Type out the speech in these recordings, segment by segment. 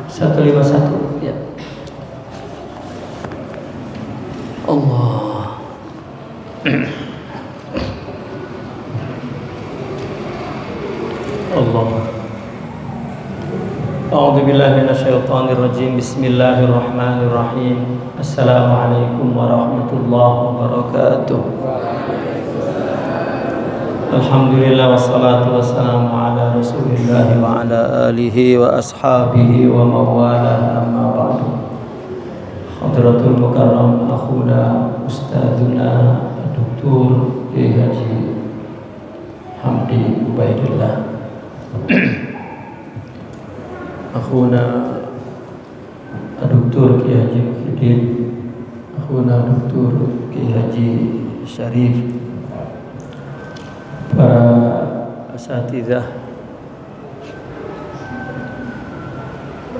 151 ya. Allah. Allah. A'udzu billahi minasyaitonir rajim. Bismillahirrahmanirrahim. Assalamualaikum warahmatullahi wabarakatuh. Alhamdulillah wassalatu wassalamu ala Rasulillah wa ala alihi wa ashabihi wa mawala, amma ba'du. Hadratul mukarram akhuna ustadzuna Dr. Kiai Haji Hamdi Ubaidillah, akhuna Dr. Kiai Haji Muhyiddin, akhuna Dr. Kiai Haji Syarif, para asatidzah,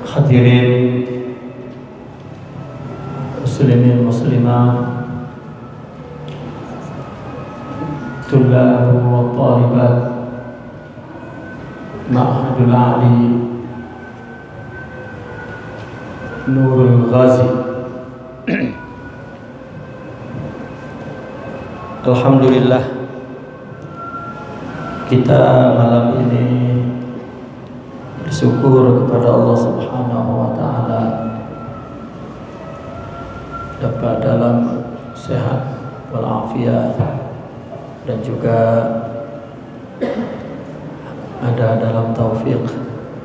hadirin muslimin muslimah, tullab wa talibat Ma'hadul Ali Nurul Ghazi. Alhamdulillah, kita malam ini bersyukur kepada Allah Subhanahu wa taala dapat dalam sehat walafiat dan juga ada dalam taufik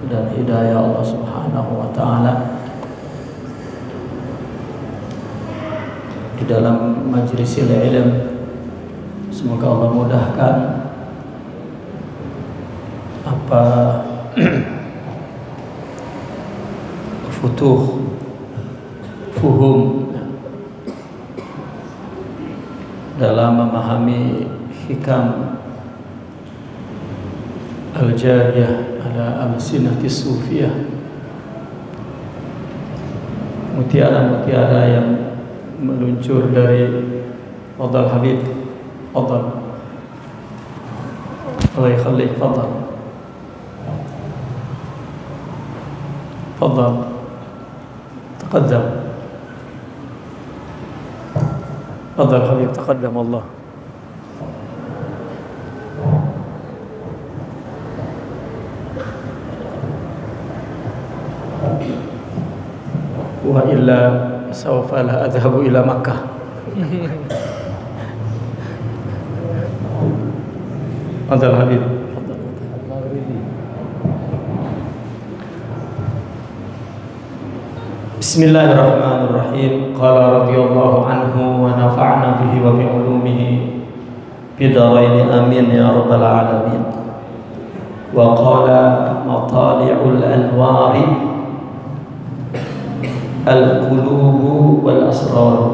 dan hidayah Allah Subhanahu wa taala di dalam majlisil ilm. Semoga Allah mudahkan apa fuhum dalam memahami hikam al-jariyah ala al-sinati sufiyah, mutiara-mutiara yang meluncur dari Fadal Habib. Fadal Allah yakhlih, Fadal Fadal taqaddam, Fadal Habib taqaddam. Allah wa illa sawfa la adhabu ila Makkah. Fadal Habib. Bismillahirrahmanirrahim. Qala radhiyallahu anhu wa nafa'na bihi wa bi ulumihi bidaraini amin ya rabbal alamin. Wa qala matali'ul anwari al-qulubu wal asrar.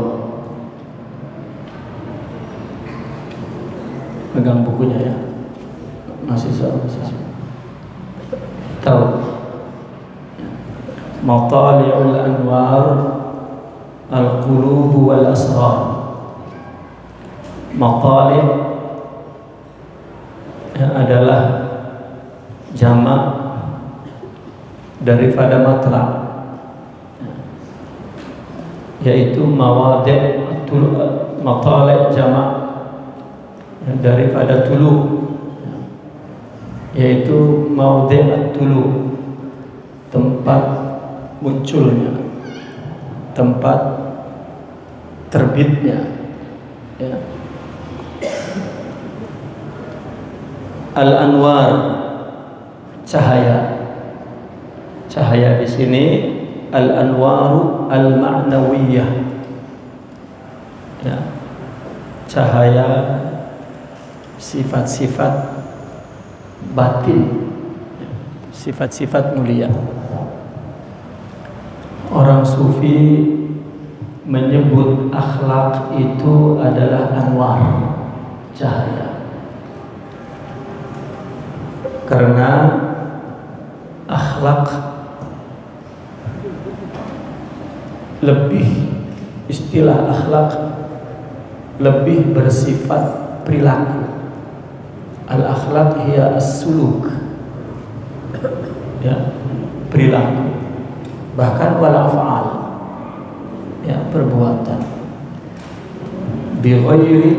Pegang bukunya ya, masih tahu. Matali'ul anwar al-qulub wal asrar. Matali' adalah jamak daripada matla', yaitu mawadi'. Matali' jamak daripada tulu, yaitu mawdi' tulu, tempat munculnya, tempat terbitnya ya. Al-anwar, cahaya. Cahaya di sini al-anwaru al-ma'nawiyah ya. Cahaya sifat-sifat batin, sifat-sifat mulia. Orang sufi menyebut akhlak itu adalah anwar, cahaya, karena akhlak lebih, istilah akhlak lebih bersifat perilaku. Al-akhlak hiya as-suluk ya, perilaku. bahkan wal af'al, ya, perbuatan bi ghairi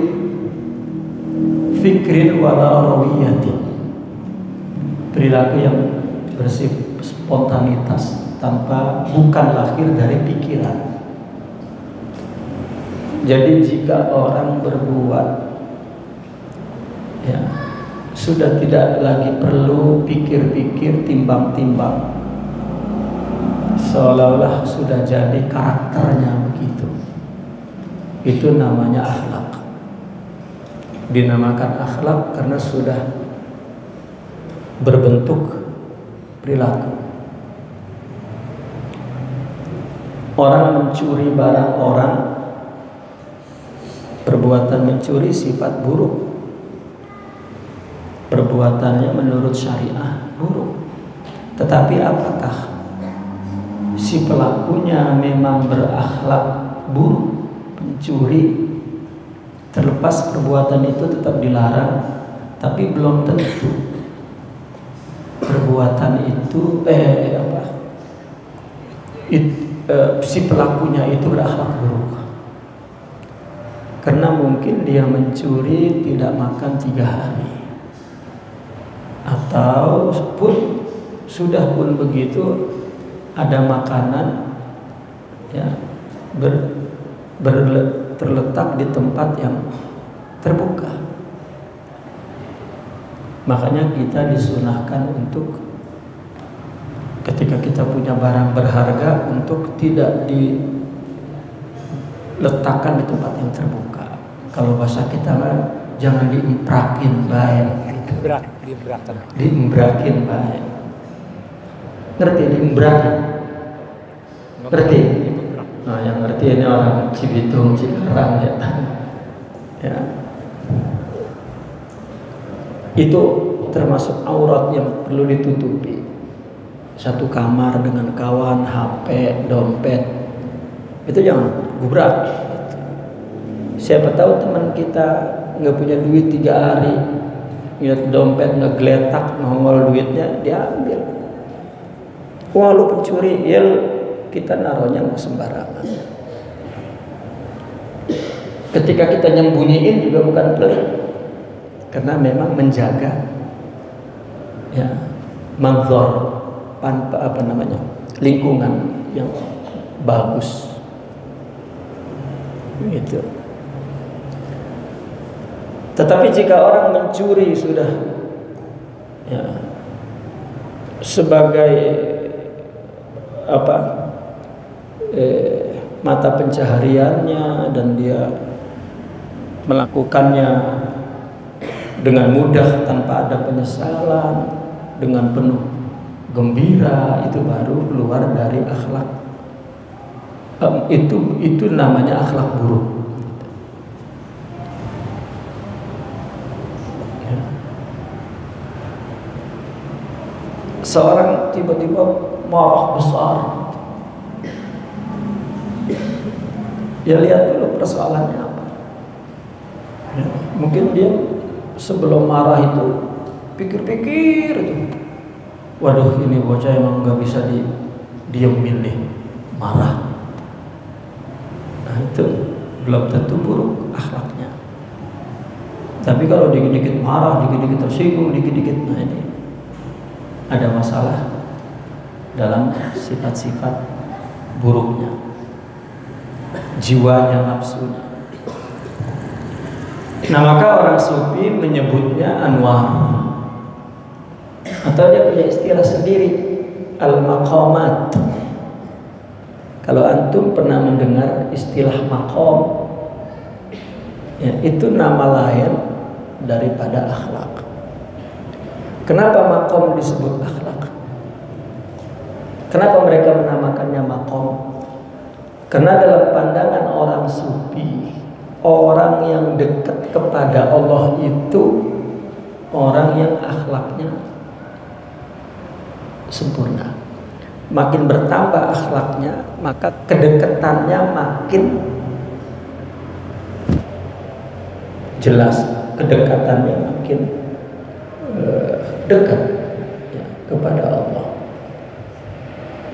fikrin wala rawiyatin, perilaku yang bersifat spontanitas tanpa, bukan lahir dari pikiran. Jadi jika orang berbuat, ya, sudah tidak lagi perlu pikir-pikir, timbang-timbang, seolah-olah sudah jadi karakternya begitu. Itu namanya akhlak. Dinamakan akhlak karena sudah berbentuk perilaku. Orang mencuri barang orang, perbuatan mencuri sifat buruk, perbuatannya menurut syariah buruk. Tetapi apakah si pelakunya memang berakhlak buruk, pencuri, terlepas perbuatan itu tetap dilarang, tapi belum tentu perbuatan itu si pelakunya itu berakhlak buruk. Karena mungkin dia mencuri tidak makan 3 hari, atau pun sudah pun begitu ada makanan, ya, terletak di tempat yang terbuka. Makanya kita disunahkan untuk ketika kita punya barang berharga untuk tidak diletakkan di tempat yang terbuka. Kalau bahasa kita jangan diemprakin baik. Diembrakin baik. Ngerti diembrakin? Ngerti? Nah, yang ngerti ini orang Cibitung, Cikarang, ya. Itu termasuk aurat yang perlu ditutupi. Satu kamar dengan kawan, HP, dompet, itu jangan gubrak. Siapa tahu teman kita nggak punya duit 3 hari, lihat dompet ngegeletak, nongol duitnya, dia ambil. Wah, lu pencuri, ya kita naruhnya nggak sembarangan. Ketika kita nyembunyiin juga bukan pelit, karena memang menjaga, ya, manzor, lingkungan yang bagus, gitu. Tetapi jika orang mencuri sudah, ya, sebagai mata pencahariannya, dan dia melakukannya dengan mudah tanpa ada penyesalan, dengan penuh gembira, itu baru keluar dari akhlak. Itu namanya akhlak buruk. Seorang tiba-tiba marah besar, ya lihat dulu persoalannya apa. Ya, mungkin dia sebelum marah itu pikir-pikir itu, waduh ini bocah emang nggak bisa diemin nih, marah. Nah, itu belum tentu buruk akhlaknya. Tapi kalau dikit-dikit marah, dikit-dikit tersinggung, dikit-dikit, nah ini ada masalah dalam sifat-sifat buruknya, jiwanya, nafsunya. Nah, maka orang sufi menyebutnya anwar, atau dia punya istilah sendiri, al-maqamat. Kalau antum pernah mendengar istilah maqam, ya, itu nama lain daripada akhlak. Kenapa maqam disebut akhlak? Kenapa mereka menamakannya maqam? Karena dalam pandangan orang sufi, orang yang dekat kepada Allah itu orang yang akhlaknya sempurna. Makin bertambah akhlaknya, maka kedekatannya makin jelas, kedekatannya makin dekat, ya, kepada Allah.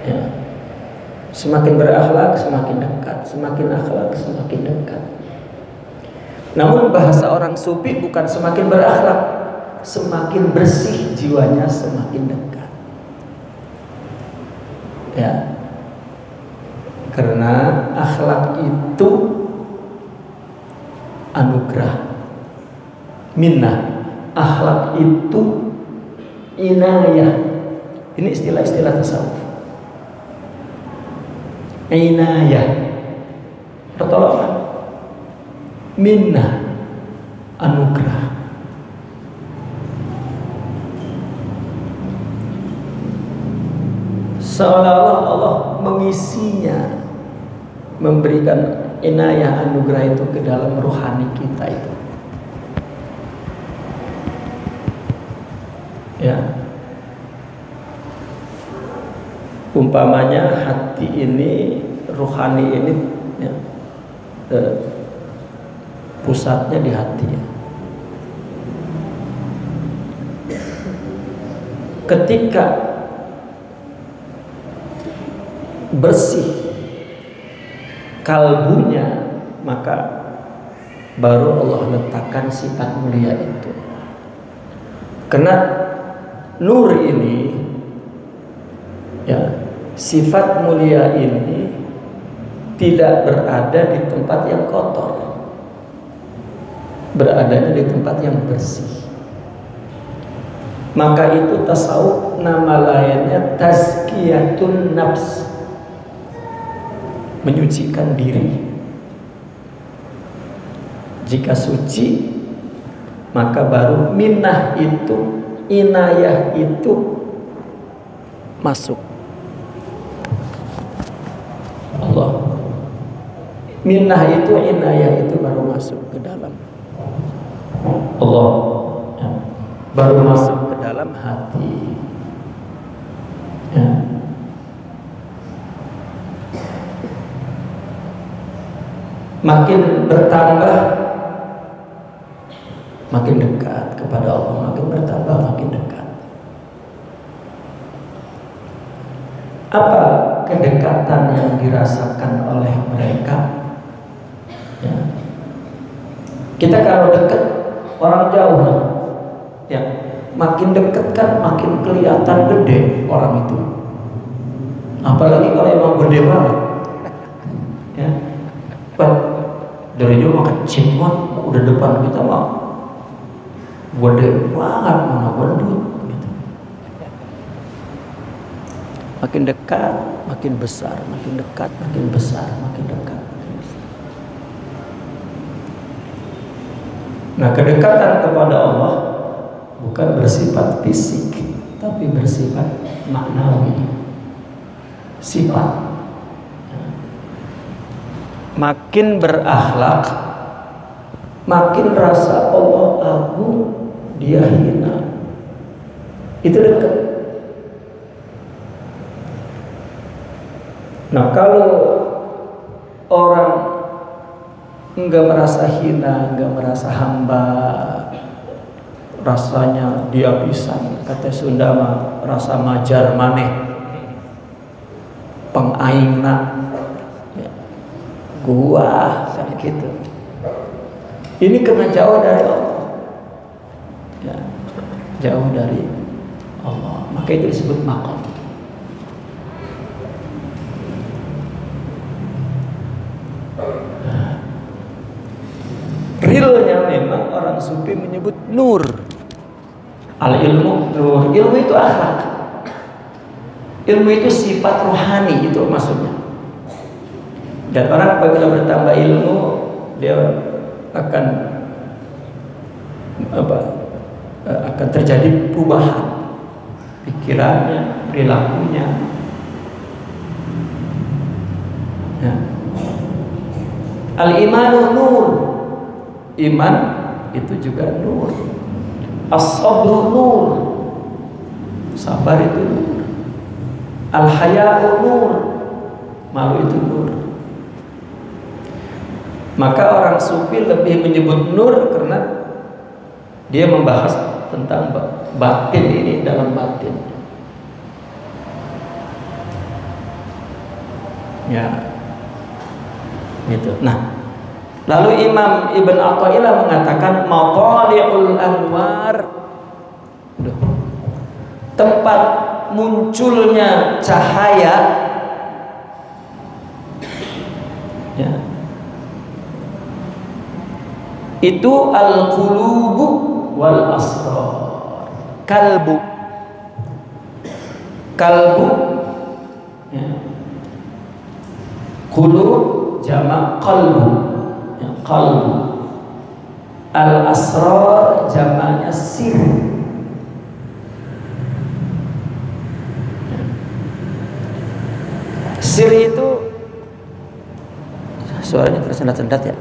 Ya. Semakin berakhlak semakin dekat, semakin akhlak semakin dekat. Namun bahasa orang sufi bukan semakin berakhlak, semakin bersih jiwanya semakin dekat. Ya. Karena akhlak itu anugerah, minnah. Akhlak itu inayah. Ini istilah-istilah tasawuf. Inayah, pertolongan. Minnah, anugerah. Seolah-olah Allah mengisinya, memberikan inayah anugerah itu ke dalam rohani kita itu. Ya. Umpamanya hati ini, rohani ini, ya, pusatnya di hati. Ya. Ketika bersih kalbunya, maka baru Allah letakkan sifat mulia itu. Karena nur ini, ya, sifat mulia ini tidak berada di tempat yang kotor, beradanya di tempat yang bersih. Maka itu tasawuf nama lainnya tazkiyatun nafs, menyucikan diri. Jika suci, maka baru minnah itu, inayah itu masuk. Allah, minnah itu, inayah itu baru masuk ke dalam Allah, ya, baru masuk ke dalam hati. Ya. Makin bertambah, makin dekat kepada Allah, makin bertambah, makin dekat. Apa kedekatan yang dirasakan oleh mereka? Ya. Kita kalau dekat orang jauh, ya, makin dekat kan makin kelihatan gede orang itu. Apalagi kalau emang gede banget, ya. Dari jauh mah kecil banget, udah depan kita mah gede banget, mana gendut. Makin dekat, makin besar, makin dekat, makin besar, makin dekat, makin besar. Nah, kedekatan kepada Allah bukan bersifat fisik, tapi bersifat maknawi. Sifat. Makin berakhlak, makin rasa Allah agung, dia hina. Itu dekat. Nah, kalau orang enggak merasa hina, enggak merasa hamba, rasanya dia pisan, kata Sunda mah rasa majar maneh, pengaingna, ya, gua kan gitu. Ini kena jauh dari Allah, ya, jauh dari Allah, maka itu disebut maqam. Realnya memang orang sufi menyebut nur. Al ilmu nur. Ilmu itu akhlak. Ilmu itu sifat rohani, itu maksudnya. Dan orang apabila bertambah ilmu, dia akan akan terjadi perubahan pikirannya, perilakunya. Ya. Al imanu nur. Iman itu juga nur. As-sabru nur. Sabar itu nur. Al-haya'u nur. Malu itu nur. Maka orang sufi lebih menyebut nur karena dia membahas tentang batin ini, dalam batin. Ya, gitu. Nah, lalu Imam Ibn Athaillah mengatakan matali'ul anwar, tempat munculnya cahaya, ya, itu al-qulubu wal asrar. Kalbu, ya. Qulub jamak qalbu, ya, qalbu. Al-asrar jamaknya sir. Sir itu suaranya tersendat-sendat ya?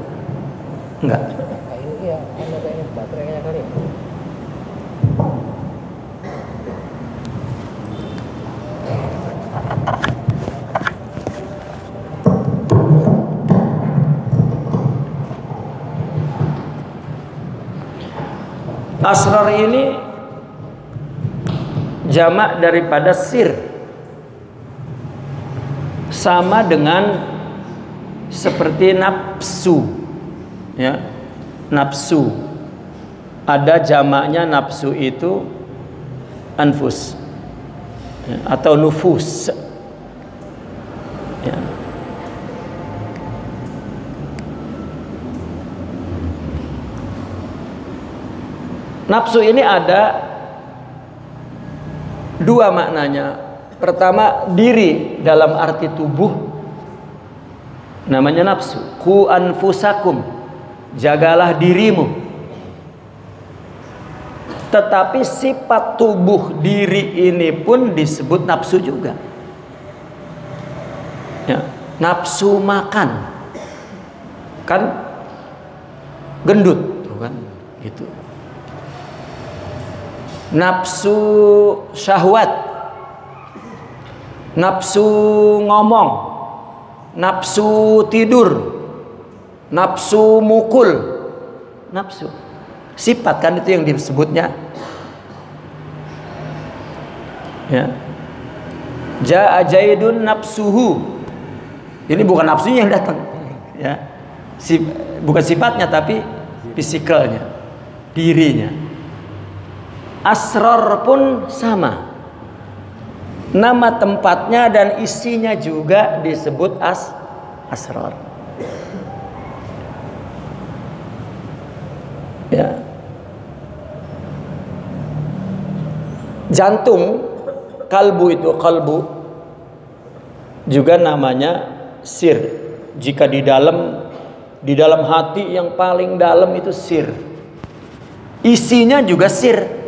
Enggak. Ini ya, ini baterainya kali. Asrar ini jamak daripada sir, sama dengan seperti nafsu, ya, nafsu. Ada jamaknya nafsu itu anfus, ya, atau nufus. Ya. Nafsu ini ada dua maknanya. Pertama, diri dalam arti tubuh, namanya nafsu. Qu anfusakum, jagalah dirimu. Tetapi sifat tubuh diri ini pun disebut nafsu juga, ya. Nafsu makan, kan gendut, kan gitu. Nafsu syahwat, nafsu ngomong, nafsu tidur, nafsu mukul, nafsu. Sifat kan itu yang disebutnya. Ya. Ja'a Jaidun nafsuhu. Ini bukan nafsunya yang datang, ya. Bukan sifatnya tapi fisikalnya, dirinya. Asrar pun sama. Nama tempatnya dan isinya juga disebut asrar. Ya. Jantung, kalbu itu, kalbu juga namanya sir. Jika di dalam hati yang paling dalam itu sir. Isinya juga sir.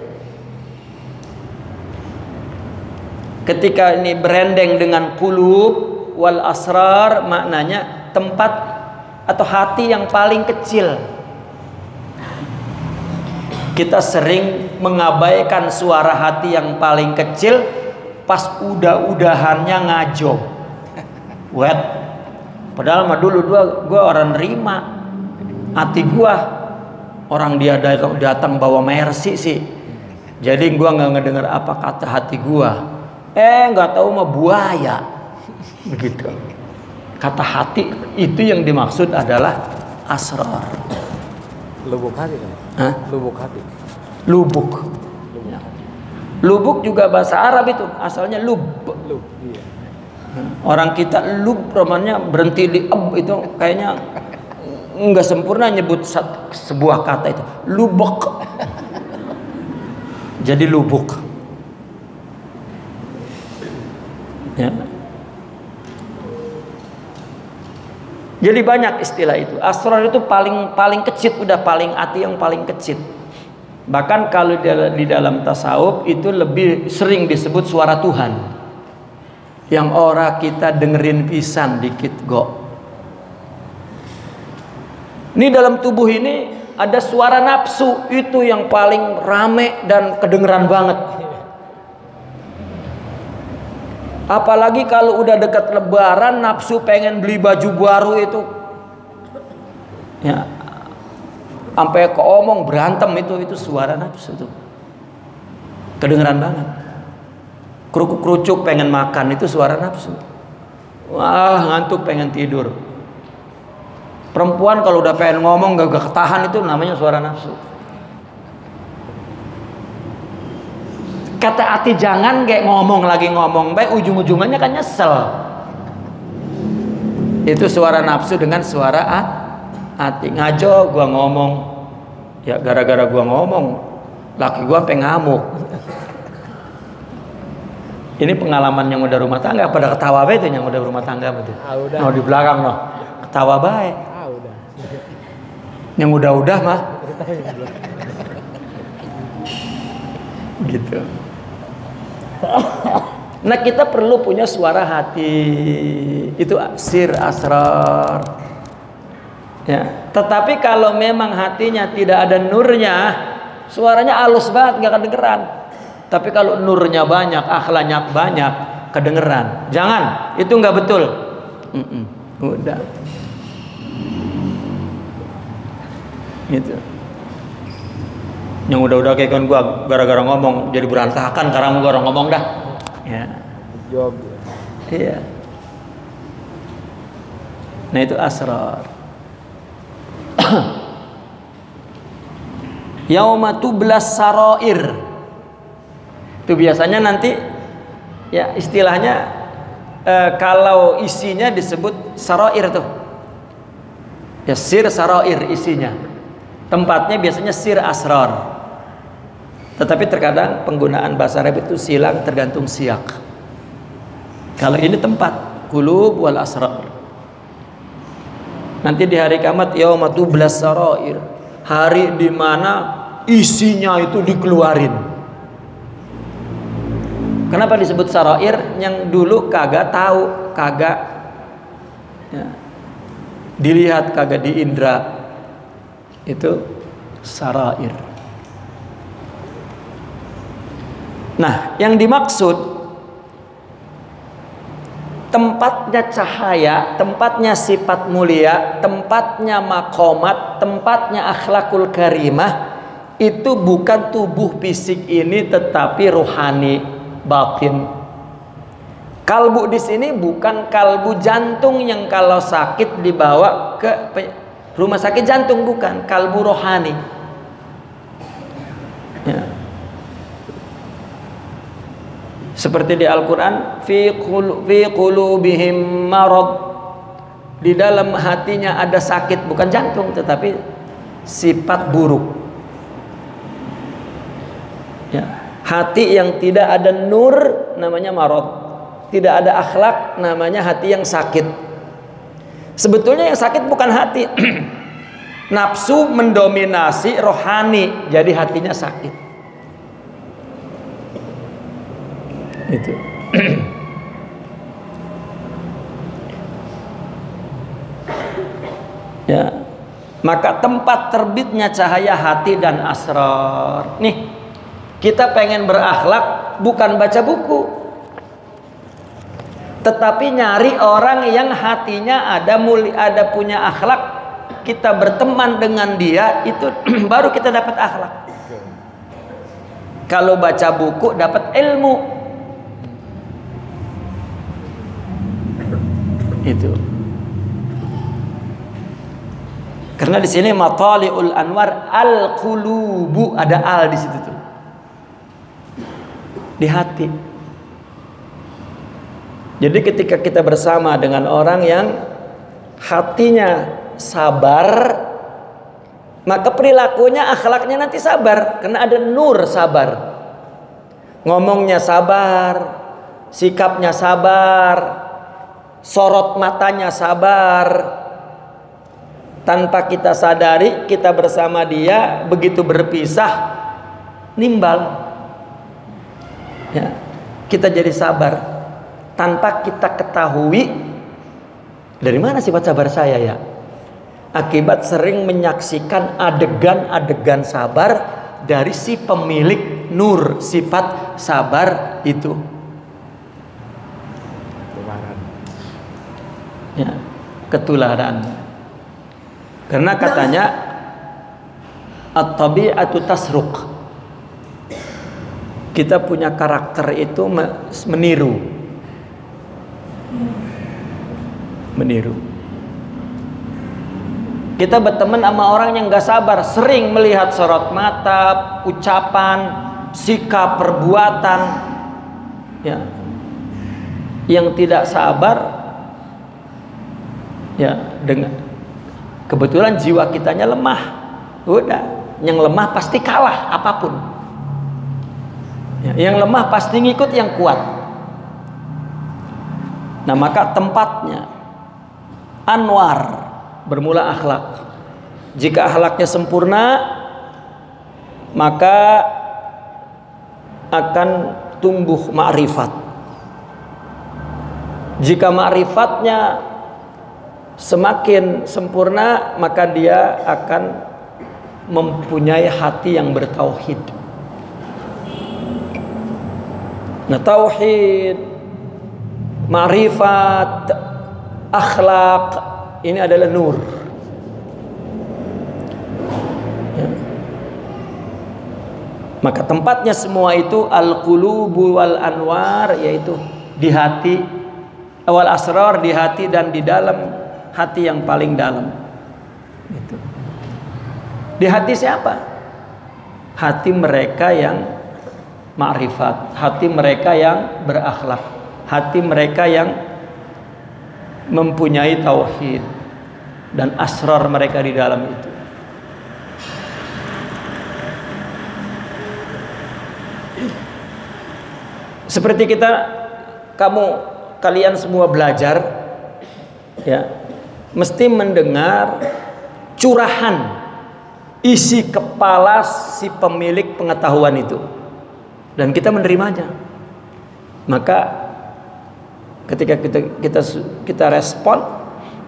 Ketika ini berendeng dengan qulub wal asrar, maknanya tempat atau hati yang paling kecil. Kita sering mengabaikan suara hati yang paling kecil pas udah-udahannya ngajo. Wet. Padahal mah dulu gua orang nerima. Hati gua orang dia datang bawa mercy sih. Jadi gua nggak ngedengar apa kata hati gua. Nggak tahu mah buaya. Begitu. Kata hati itu yang dimaksud adalah asrar. Lubuk hati kan? Hah? Lubuk hati. Lubuk. Lubuk juga bahasa Arab itu, asalnya lub. Iya. Orang kita lub romannya berhenti di itu kayaknya nggak sempurna nyebut sebuah kata itu. Lubuk. Jadi lubuk. Ya. Jadi banyak istilah itu. Asrar itu paling kecil, udah paling hati yang paling kecil. Bahkan kalau di dalam tasawuf itu lebih sering disebut suara Tuhan. Yang ora kita dengerin pisan dikit go. Ini dalam tubuh ini ada suara nafsu, itu yang paling rame dan kedengeran banget. Apalagi kalau udah dekat lebaran, nafsu pengen beli baju baru itu, ya, sampai keomong berantem itu suara nafsu tuh, kedengeran banget. Kerukuk-kerucuk pengen makan itu suara nafsu. Wah, ngantuk pengen tidur. Perempuan kalau udah pengen ngomong gak ketahan, itu namanya suara nafsu. Kata hati jangan kayak ngomong lagi ngomong baik, ujung-ujungannya kan nyesel. Itu suara nafsu dengan suara hati. Ngajo gua ngomong, ya gara-gara gua ngomong laki gua pengen ngamuk. Ini pengalaman yang udah rumah tangga, pada ketawa baik itu yang udah rumah tangga betul. Nah, di belakang loh ketawa baik. Udah. Yang udah mah gitu. Nah, kita perlu punya suara hati. Itu sir asrar. Ya, tetapi kalau memang hatinya tidak ada nurnya, suaranya halus banget nggak kedengeran. Tapi kalau nurnya banyak, akhlaknya banyak, kedengeran. Jangan, itu nggak betul. Udah. Gitu. Yang udah kayak kan gua gara-gara ngomong jadi berantakan karena gua orang ngomong dah. Ya. Jawab. Iya. Nah, itu asrar. Yauma tublas sarair. Itu biasanya nanti ya istilahnya kalau isinya disebut sarair tuh. Ya sir sarair isinya. Tempatnya biasanya sir asrar. Tetapi terkadang penggunaan bahasa Arab itu silang tergantung siyak. Kalau ini tempat qulub wal asrar. Nanti di hari kiamat yauma tublas sarair, hari di mana isinya itu dikeluarin. Kenapa disebut sarair? Yang dulu kagak tahu, kagak ya, dilihat, kagak diindra, itu sarair. Nah, yang dimaksud tempatnya cahaya, tempatnya sifat mulia, tempatnya makomat, tempatnya akhlakul karimah, itu bukan tubuh fisik ini, tetapi rohani, batin. Kalbu di sini bukan kalbu jantung yang kalau sakit dibawa ke rumah sakit jantung, bukan. Kalbu rohani. Ya. Seperti di Al-Quran, fi qulubihim marad, di dalam hatinya ada sakit, bukan jantung tetapi sifat buruk. Ya. Hati yang tidak ada nur namanya marad, tidak ada akhlak namanya hati yang sakit. Sebetulnya yang sakit bukan hati. Nafsu mendominasi rohani, jadi hatinya sakit. Itu. Ya. Maka tempat terbitnya cahaya hati dan asrar. Nih, kita pengen berakhlak bukan baca buku, tetapi nyari orang yang hatinya ada punya akhlak. Kita berteman dengan dia, itu baru kita dapat akhlak. Kalau baca buku dapat ilmu. Itu. Karena di sini matali'ul anwar al-qulubu, ada al di situ tuh. Di hati. Jadi ketika kita bersama dengan orang yang hatinya sabar, maka perilakunya, akhlaknya nanti sabar, karena ada nur sabar. Ngomongnya sabar, sikapnya sabar, sorot matanya sabar. Tanpa kita sadari, kita bersama dia, begitu berpisah nimbal. Ya, kita jadi sabar tanpa kita ketahui dari mana sifat sabar saya ya. Akibat sering menyaksikan adegan-adegan sabar dari si pemilik nur sifat sabar itu. Ya, ketularan. Karena katanya at-tabi'atu tasruq. Kita punya karakter itu meniru. Meniru. Kita berteman sama orang yang gak sabar, sering melihat sorot mata, ucapan, sikap, perbuatan, ya, yang tidak sabar, ya, dengan kebetulan jiwa kitanya lemah, udah, yang lemah pasti kalah apapun, ya, yang lemah pasti ngikut yang kuat. Nah, maka tempatnya anwar bermula akhlak. Jika akhlaknya sempurna, maka akan tumbuh ma'rifat. Jika ma'rifatnya semakin sempurna, maka dia akan mempunyai hati yang bertauhid. Nah, tauhid, ma'rifat, akhlak, ini adalah nur. Ya. Maka tempatnya semua itu al-qulubu wal anwar, yaitu di hati, wal asrar, di hati dan di dalam hati yang paling dalam. Gitu. Di hati siapa? Hati mereka yang ma'rifat, hati mereka yang berakhlak, hati mereka yang mempunyai tauhid dan asrar mereka di dalam itu. Seperti kalian semua belajar, ya, mesti mendengar curahan isi kepala si pemilik pengetahuan itu, dan kita menerimanya. Maka ketika kita respon,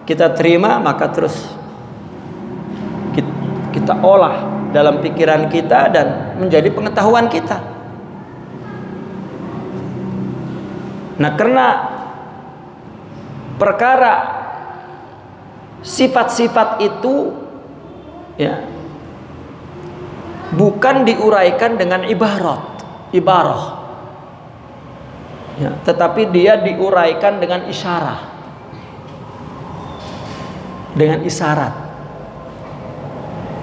kita terima, maka terus kita olah dalam pikiran kita dan menjadi pengetahuan kita. Nah, karena perkara sifat-sifat itu, ya, bukan diuraikan dengan ibarah, ya, tetapi dia diuraikan dengan isyarat.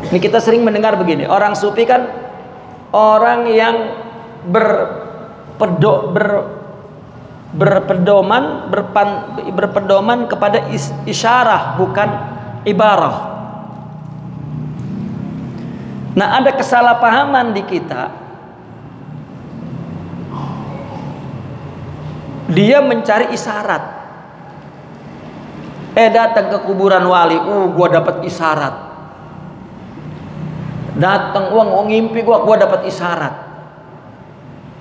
Ini kita sering mendengar begini, orang sufi kan orang yang berpedoman kepada isyarah, bukan ibarah. Nah, ada kesalahpahaman di kita. Dia mencari isyarat. Datang ke kuburan wali, gua dapat isyarat. Datang ngimpi gua dapat isyarat.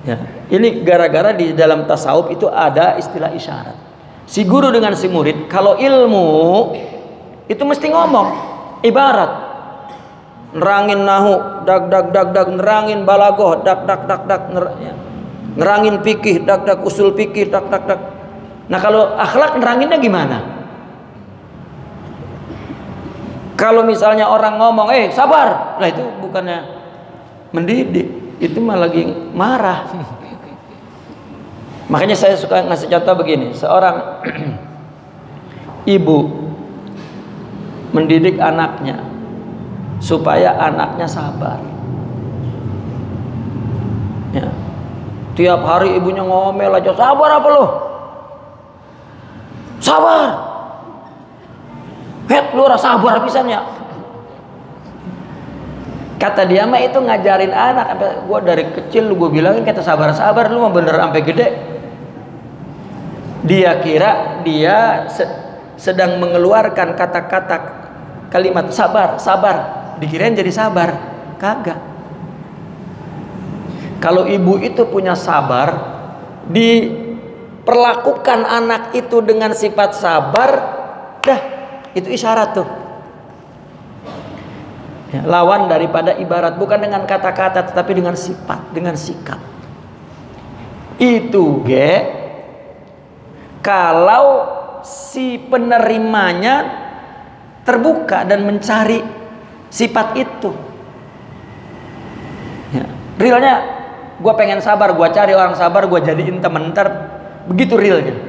Ya, ini gara-gara di dalam tasawuf itu ada istilah isyarat. Si guru dengan si murid, kalau ilmu itu mesti ngomong ibarat. Nerangin nahu, dag, nerangin balagoh, dag, ya. Nerangin fikih, dag, usul fikih, dag. Nah, kalau akhlak neranginnya gimana? Kalau misalnya orang ngomong, sabar, nah itu bukannya mendidik, itu malah lagi marah. Makanya saya suka ngasih contoh begini, seorang ibu mendidik anaknya supaya anaknya sabar. Ya. Tiap hari ibunya ngomel aja, sabar apa lo? Sabar. Lu rasa sabar pisan ya. Kata dia mah itu ngajarin anak. Gua dari kecil gua bilangin kata sabar-sabar, lu mah bener sampai gede. Dia kira dia sedang mengeluarkan kata-kata kalimat sabar. Dikirain jadi sabar. Kagak. Kalau ibu itu punya sabar, diperlakukan anak itu dengan sifat sabar, dah itu isyarat tuh. Ya, lawan daripada ibarat, bukan dengan kata-kata tetapi dengan sifat, dengan sikap. Itu kalau si penerimanya terbuka dan mencari sifat itu. Ya, realnya gue pengen sabar, gue cari orang sabar, gue jadiin temen, ntar begitu realnya.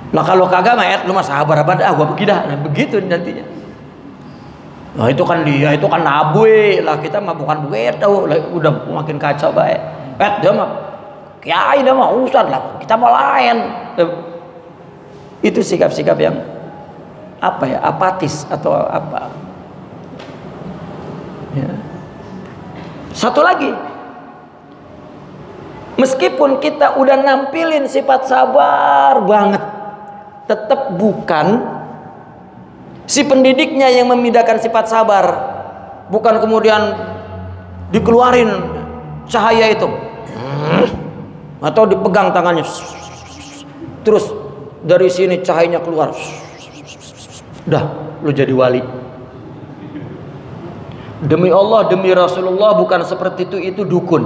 Lah kalau kagak mah lu mah sabar dah, gua pergi dah. Nah, begitu nantinya. Nah itu kan dia, itu kan nabui lah, kita mah bukan begitu, udah makin kacau baik. Dia mah kiai, dia mah ustad lah, kita mau lain. Itu sikap-sikap yang apa ya, apatis atau apa. Ya. Satu lagi, meskipun kita udah nampilin sifat sabar banget, tetap bukan si pendidiknya yang memindahkan sifat sabar, bukan kemudian dikeluarin cahaya itu atau dipegang tangannya terus dari sini cahayanya keluar, udah lu jadi wali. Demi Allah, demi Rasulullah, bukan seperti itu dukun.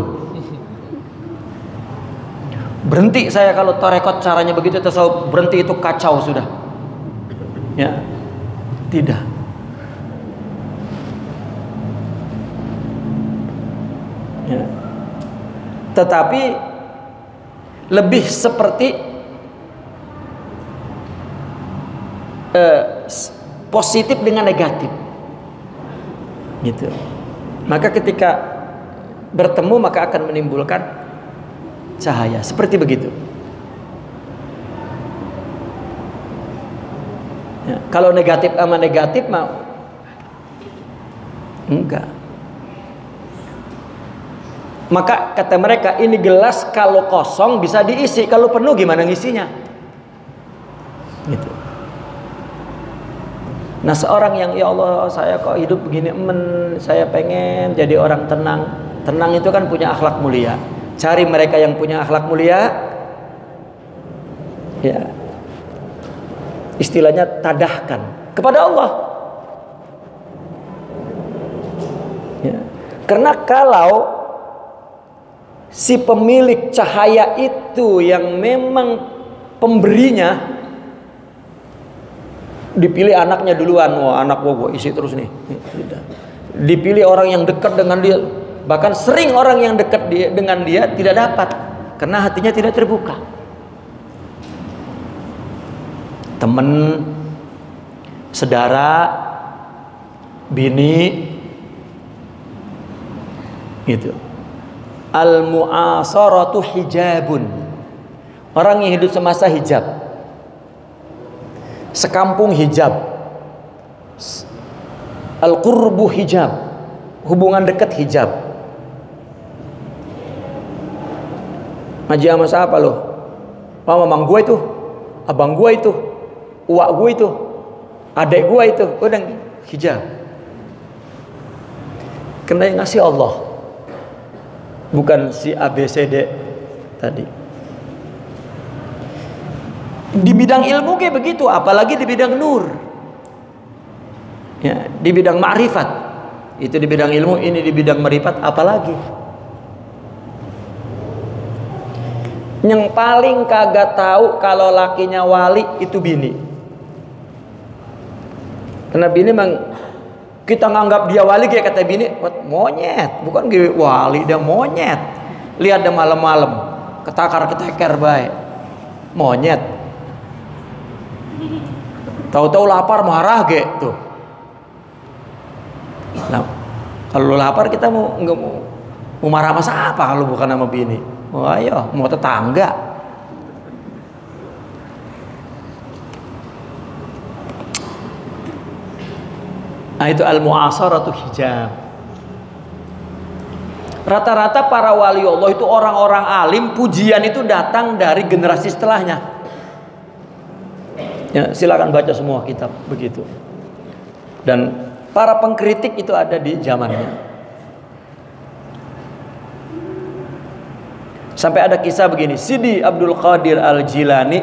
Berhenti saya kalau tarekat caranya begitu, tasawuf berhenti, itu kacau sudah. Ya, tidak. Ya. Tetapi lebih seperti positif dengan negatif, gitu. Maka ketika bertemu maka akan menimbulkan cahaya, seperti begitu. Ya, kalau negatif sama negatif mau enggak. Maka kata mereka, ini gelas kalau kosong bisa diisi, kalau penuh gimana ngisinya? Gitu. Nah seorang yang ya Allah saya kok hidup begini, saya pengen jadi orang tenang. Tenang itu kan punya akhlak mulia. Cari mereka yang punya akhlak mulia, ya istilahnya tadahkan kepada Allah. Ya. Karena kalau si pemilik cahaya itu yang memang pemberinya, dipilih anaknya duluan, wah anak gua isi terus nih. Dipilih orang yang dekat dengan dia, bahkan sering orang yang dekat dengan dia tidak dapat karena hatinya tidak terbuka. Teman, saudara, bini, gitu. Al-mu'asaratu hijabun. Orang yang hidup semasa hijab, sekampung hijab, al-qurbu hijab, hubungan dekat hijab. Ngaji sama siapa lo? Mamang gue itu, abang gue itu, uak gue itu, adek gue itu, udah hijab. Karena yang ngasih Allah, bukan si ABCD tadi. Di bidang ilmu kayak begitu, apalagi di bidang nur. Ya, di bidang ma'rifat. Itu di bidang ilmu, ini di bidang ma'rifat apalagi. Yang paling kagak tahu kalau lakinya wali itu bini. Karena bini memang kita nganggap dia wali, kayak kata bini, monyet, bukan gitu, wali dia monyet. Lihat dia malam-malam ketakar-keteker baik, monyet. Tahu-tahu lapar marah gitu. Nah, kalau lapar kita mau marah sama siapa kalau bukan sama bini? Oh ayo, mau tetangga. Nah itu al-mu'asaratu hijab. Rata-rata para wali Allah itu orang-orang alim, pujian itu datang dari generasi setelahnya. Ya, silakan baca semua kitab begitu. Dan para pengkritik itu ada di zamannya. Sampai ada kisah begini, Sidi Abdul Qadir Al-Jilani,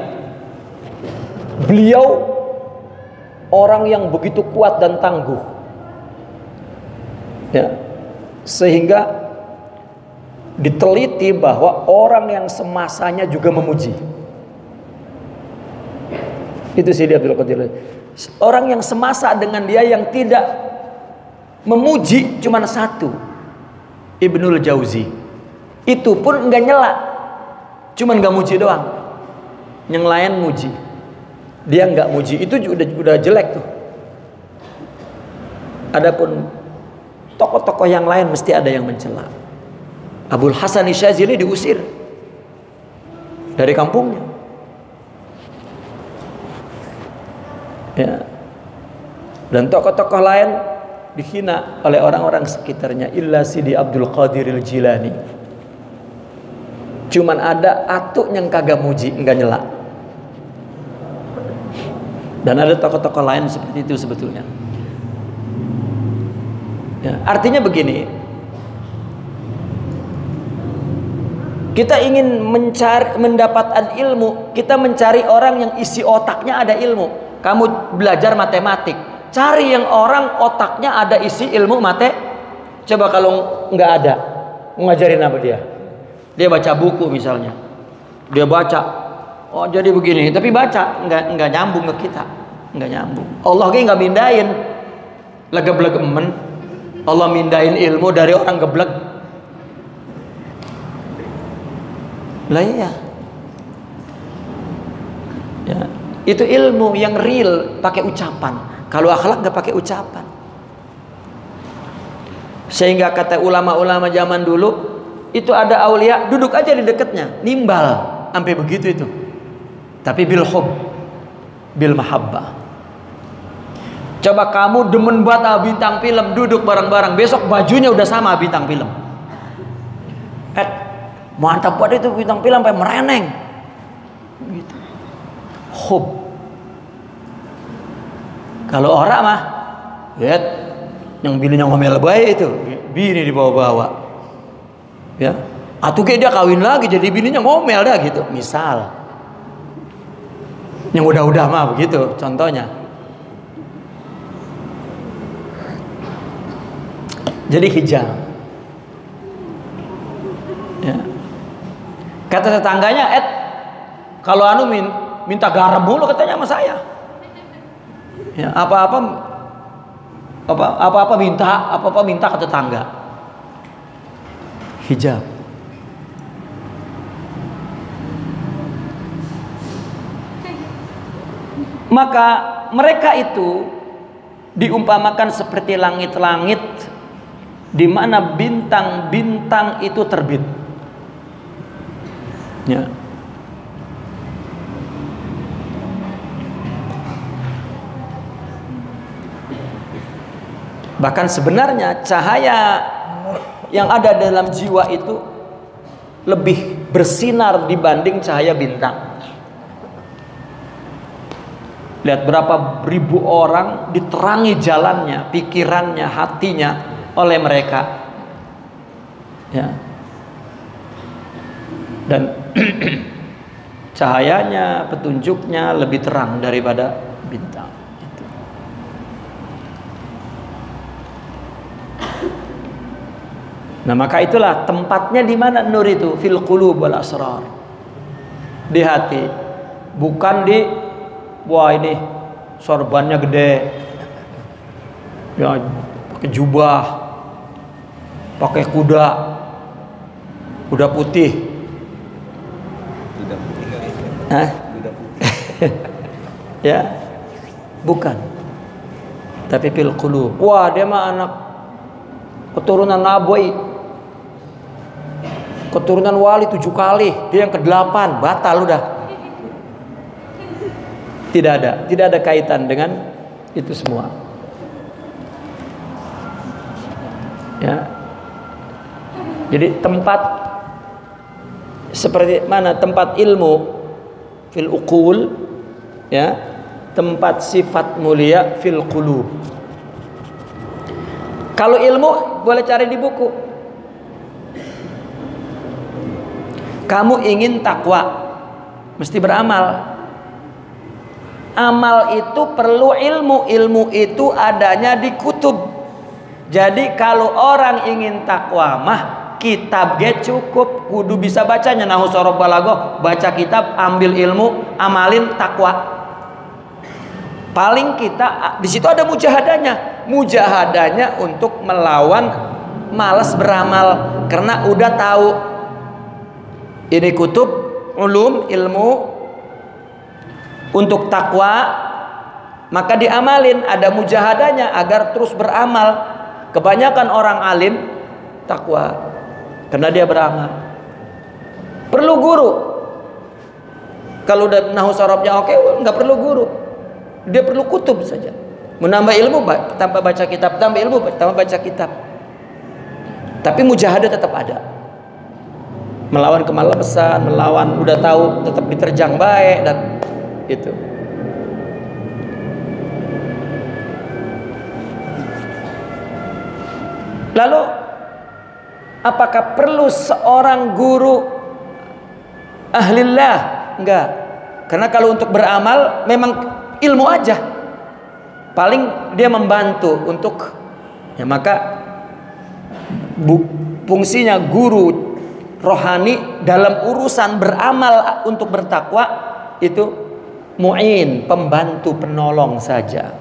beliau orang yang begitu kuat dan tangguh, ya, sehingga diteliti bahwa orang yang semasanya juga memuji. Itu Sidi Abdul Qadir. Orang yang semasa dengan dia yang tidak memuji cuma satu, Ibnul Jauzi. Itu pun enggak nyela, cuman enggak muji doang, yang lain muji. dia nggak muji, itu udah jelek tuh. Adapun tokoh-tokoh yang lain mesti ada yang mencela. Abul Hasan Asy'adzili diusir dari kampungnya. Ya. Dan tokoh-tokoh lain dihina oleh orang-orang sekitarnya, illa Sidi Abdul Qadiril Jilani. Cuman ada atuk yang kagak muji, enggak nyela. Dan ada tokoh-tokoh lain seperti itu sebetulnya. Ya, artinya begini, kita ingin mendapatkan ilmu, kita mencari orang yang isi otaknya ada ilmu. Kamu belajar matematik, cari yang orang otaknya ada isi ilmu Coba kalau nggak ada, ngajarin apa dia? Dia baca buku misalnya, dia baca, oh jadi begini, tapi baca nggak nyambung ke kita, nggak nyambung. Allah nggak mindain, geblek emen. Allah mindain ilmu dari orang geblek. Lah iya. Ya, itu ilmu yang real pakai ucapan. Kalau akhlak nggak pakai ucapan. Sehingga kata ulama-ulama zaman dulu, itu ada aulia duduk aja di dekatnya, nimbal sampai begitu itu. Tapi bil hub, bil mahabbah. Coba kamu demen banget bintang film, duduk bareng-bareng, besok bajunya udah sama bintang film. Mantap banget itu bintang film sampai mereneng. Gitu. Hub. Kalau orang mah, lihat yang bininya ngomel baik itu, bini dibawa-bawa. Ya. Atau kayak dia kawin lagi jadi bininya ngomel dah gitu, misal. Yang udah-udah mah begitu contohnya. Jadi hijab. Ya. Kata tetangganya, kalau anu minta garam mulu katanya sama saya. Ya, apa-apa minta ke tetangga. Hijab. Maka mereka itu diumpamakan seperti langit-langit di mana bintang-bintang itu terbit. Ya. Bahkan sebenarnya cahaya yang ada dalam jiwa itu lebih bersinar dibanding cahaya bintang. Lihat berapa ribu orang diterangi jalannya, pikirannya, hatinya oleh mereka. Ya. Dan cahayanya, petunjuknya lebih terang daripada bintang. Nah, maka itulah tempatnya di mana nur itu, fil qulub wal asrar. Di hati. Bukan di wah ini sorbannya gede. Ya, pakai jubah. Pakai kuda putih. Hah? Ya, bukan. Tapi fil qulub. Wah, dia mah anak keturunan Nabi, keturunan wali 7 kali, dia yang ke-8, batal udah. Tidak ada kaitan dengan itu semua. Ya. Jadi tempat seperti mana tempat ilmu fil uqul, ya, tempat sifat mulia fil qulub. Kalau ilmu boleh cari di buku. Kamu ingin takwa, mesti beramal. Amal itu perlu ilmu. Ilmu itu adanya di kutub. Jadi kalau orang ingin takwa mah kitab ge cukup, kudu bisa bacanya. Nahu sorof balago, baca kitab, ambil ilmu, amalin takwa. Paling kita di situ ada mujahadanya. Mujahadanya untuk melawan malas beramal karena udah tahu ini kutub ulum ilmu untuk takwa, maka diamalin, ada mujahadanya agar terus beramal. Kebanyakan orang alim takwa karena dia beramal. Perlu guru. Kalau udah nahwu sarafnya oke, nggak perlu guru. Dia perlu kutub saja. Menambah ilmu tanpa baca kitab, tambah ilmu tanpa baca kitab. Tapi mujahadah tetap ada. Melawan kemalasan, melawan udah tahu tetap diterjang baik dan itu. Lalu apakah perlu seorang guru ahlillah? Enggak. Karena kalau untuk beramal memang ilmu aja. Paling dia membantu untuk ya, maka fungsinya guru rohani dalam urusan beramal untuk bertakwa itu mu'in, pembantu, penolong saja.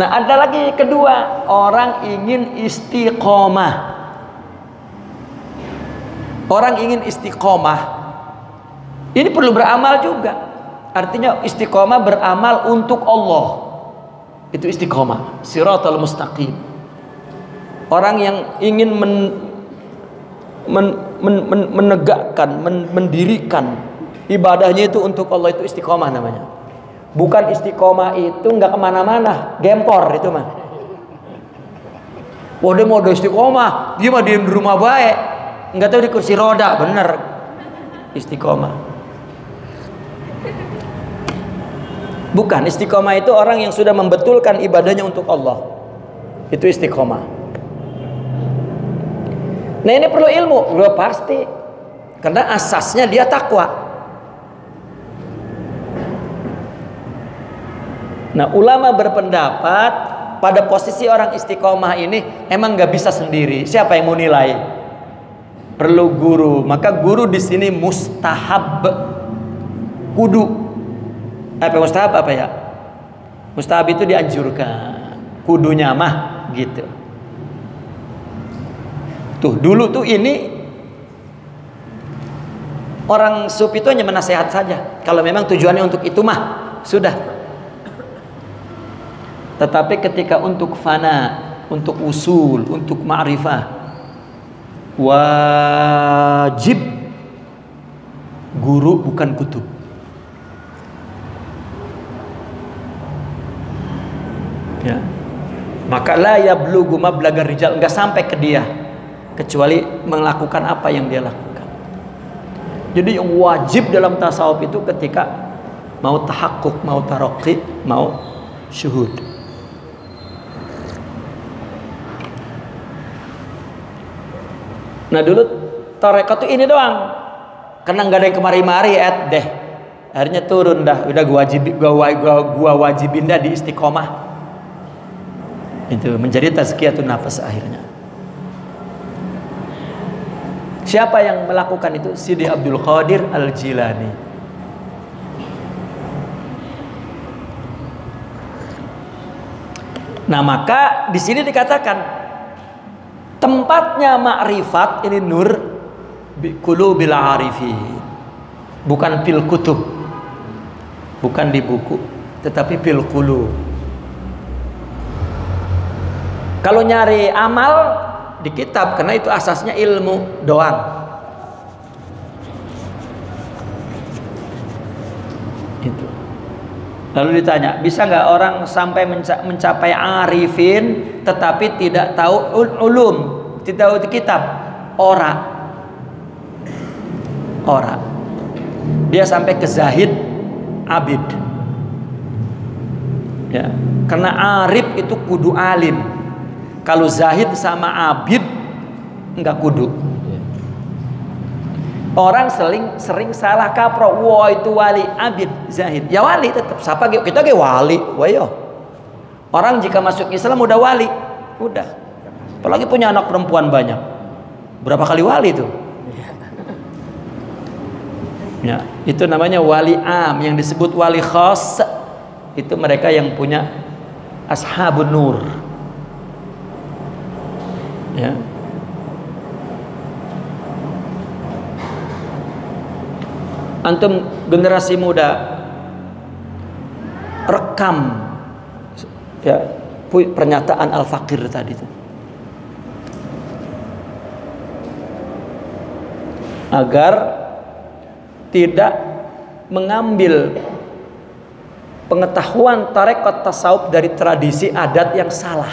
Nah, ada lagi kedua, orang ingin istiqomah. Orang ingin istiqomah. Ini perlu beramal juga. Artinya istiqomah beramal untuk Allah. Itu istiqomah, siratal mustaqim. Orang yang ingin menegakkan, mendirikan ibadahnya itu untuk Allah, itu istiqomah namanya. Bukan istiqomah itu nggak kemana-mana, gempor itu mah. Wah, dia mau istiqomah, dia mah diem di rumah baik, nggak tahu di kursi roda, bener. Istiqomah. Bukan, istiqomah itu orang yang sudah membetulkan ibadahnya untuk Allah. Itu istiqomah. Nah, ini perlu ilmu, udah pasti. Karena asasnya dia takwa. Nah, ulama berpendapat pada posisi orang istiqomah ini emang nggak bisa sendiri. Siapa yang mau nilai? Perlu guru. Maka guru di sini mustahab, kudu. Apa mustahab apa ya? Mustahab itu dianjurkan. Kudunya mah gitu. Tuh dulu tuh ini orang sufi itu hanya menasehat saja. Kalau memang tujuannya untuk itu mah sudah. Tetapi ketika untuk fana, untuk usul, untuk ma'rifah, wajib guru bukan kutub. Ya. Maka la yablughu mablagar rijal, enggak sampai ke dia kecuali melakukan apa yang dia lakukan. Jadi yang wajib dalam tasawuf itu ketika mau tahakkuk, mau taraqi, mau syuhud. Nah, dulu tarekat tuh ini doang. Karena nggak ada yang kemari-mari deh. Akhirnya turun dah, udah gua wajibin dah di istiqomah. Itu menjadi tazkiyatun nafas akhirnya. Siapa yang melakukan itu? Sidi Abdul Qadir Al-Jilani. Nah, maka di sini dikatakan tempatnya ma'rifat ini nur qulubil arifin. Bukan fil kutub. Bukan di buku, tetapi fil qulub. Kalau nyari amal di kitab, karena itu asasnya ilmu doang. Itu. Lalu ditanya, bisa nggak orang sampai mencapai arifin tetapi tidak tahu ulum, tidak tahu kitab? Ora. Dia sampai ke zahid, abid. Ya, karena arif itu kudu alim. Kalau zahid sama abid enggak kudu. Orang sering salah kaprah. Wah, itu wali, abid, zahid. Ya wali tetap. Siapa kita ge wali, wayo. Orang jika masuk Islam udah wali, udah. Apalagi punya anak perempuan banyak. Berapa kali wali itu? Ya, itu namanya wali am. Yang disebut wali khas itu mereka yang punya ashabun nur. Ya. Antum generasi muda, rekam ya pernyataan Al-Fakir tadi itu, agar tidak mengambil pengetahuan tarekat tasawuf dari tradisi adat yang salah.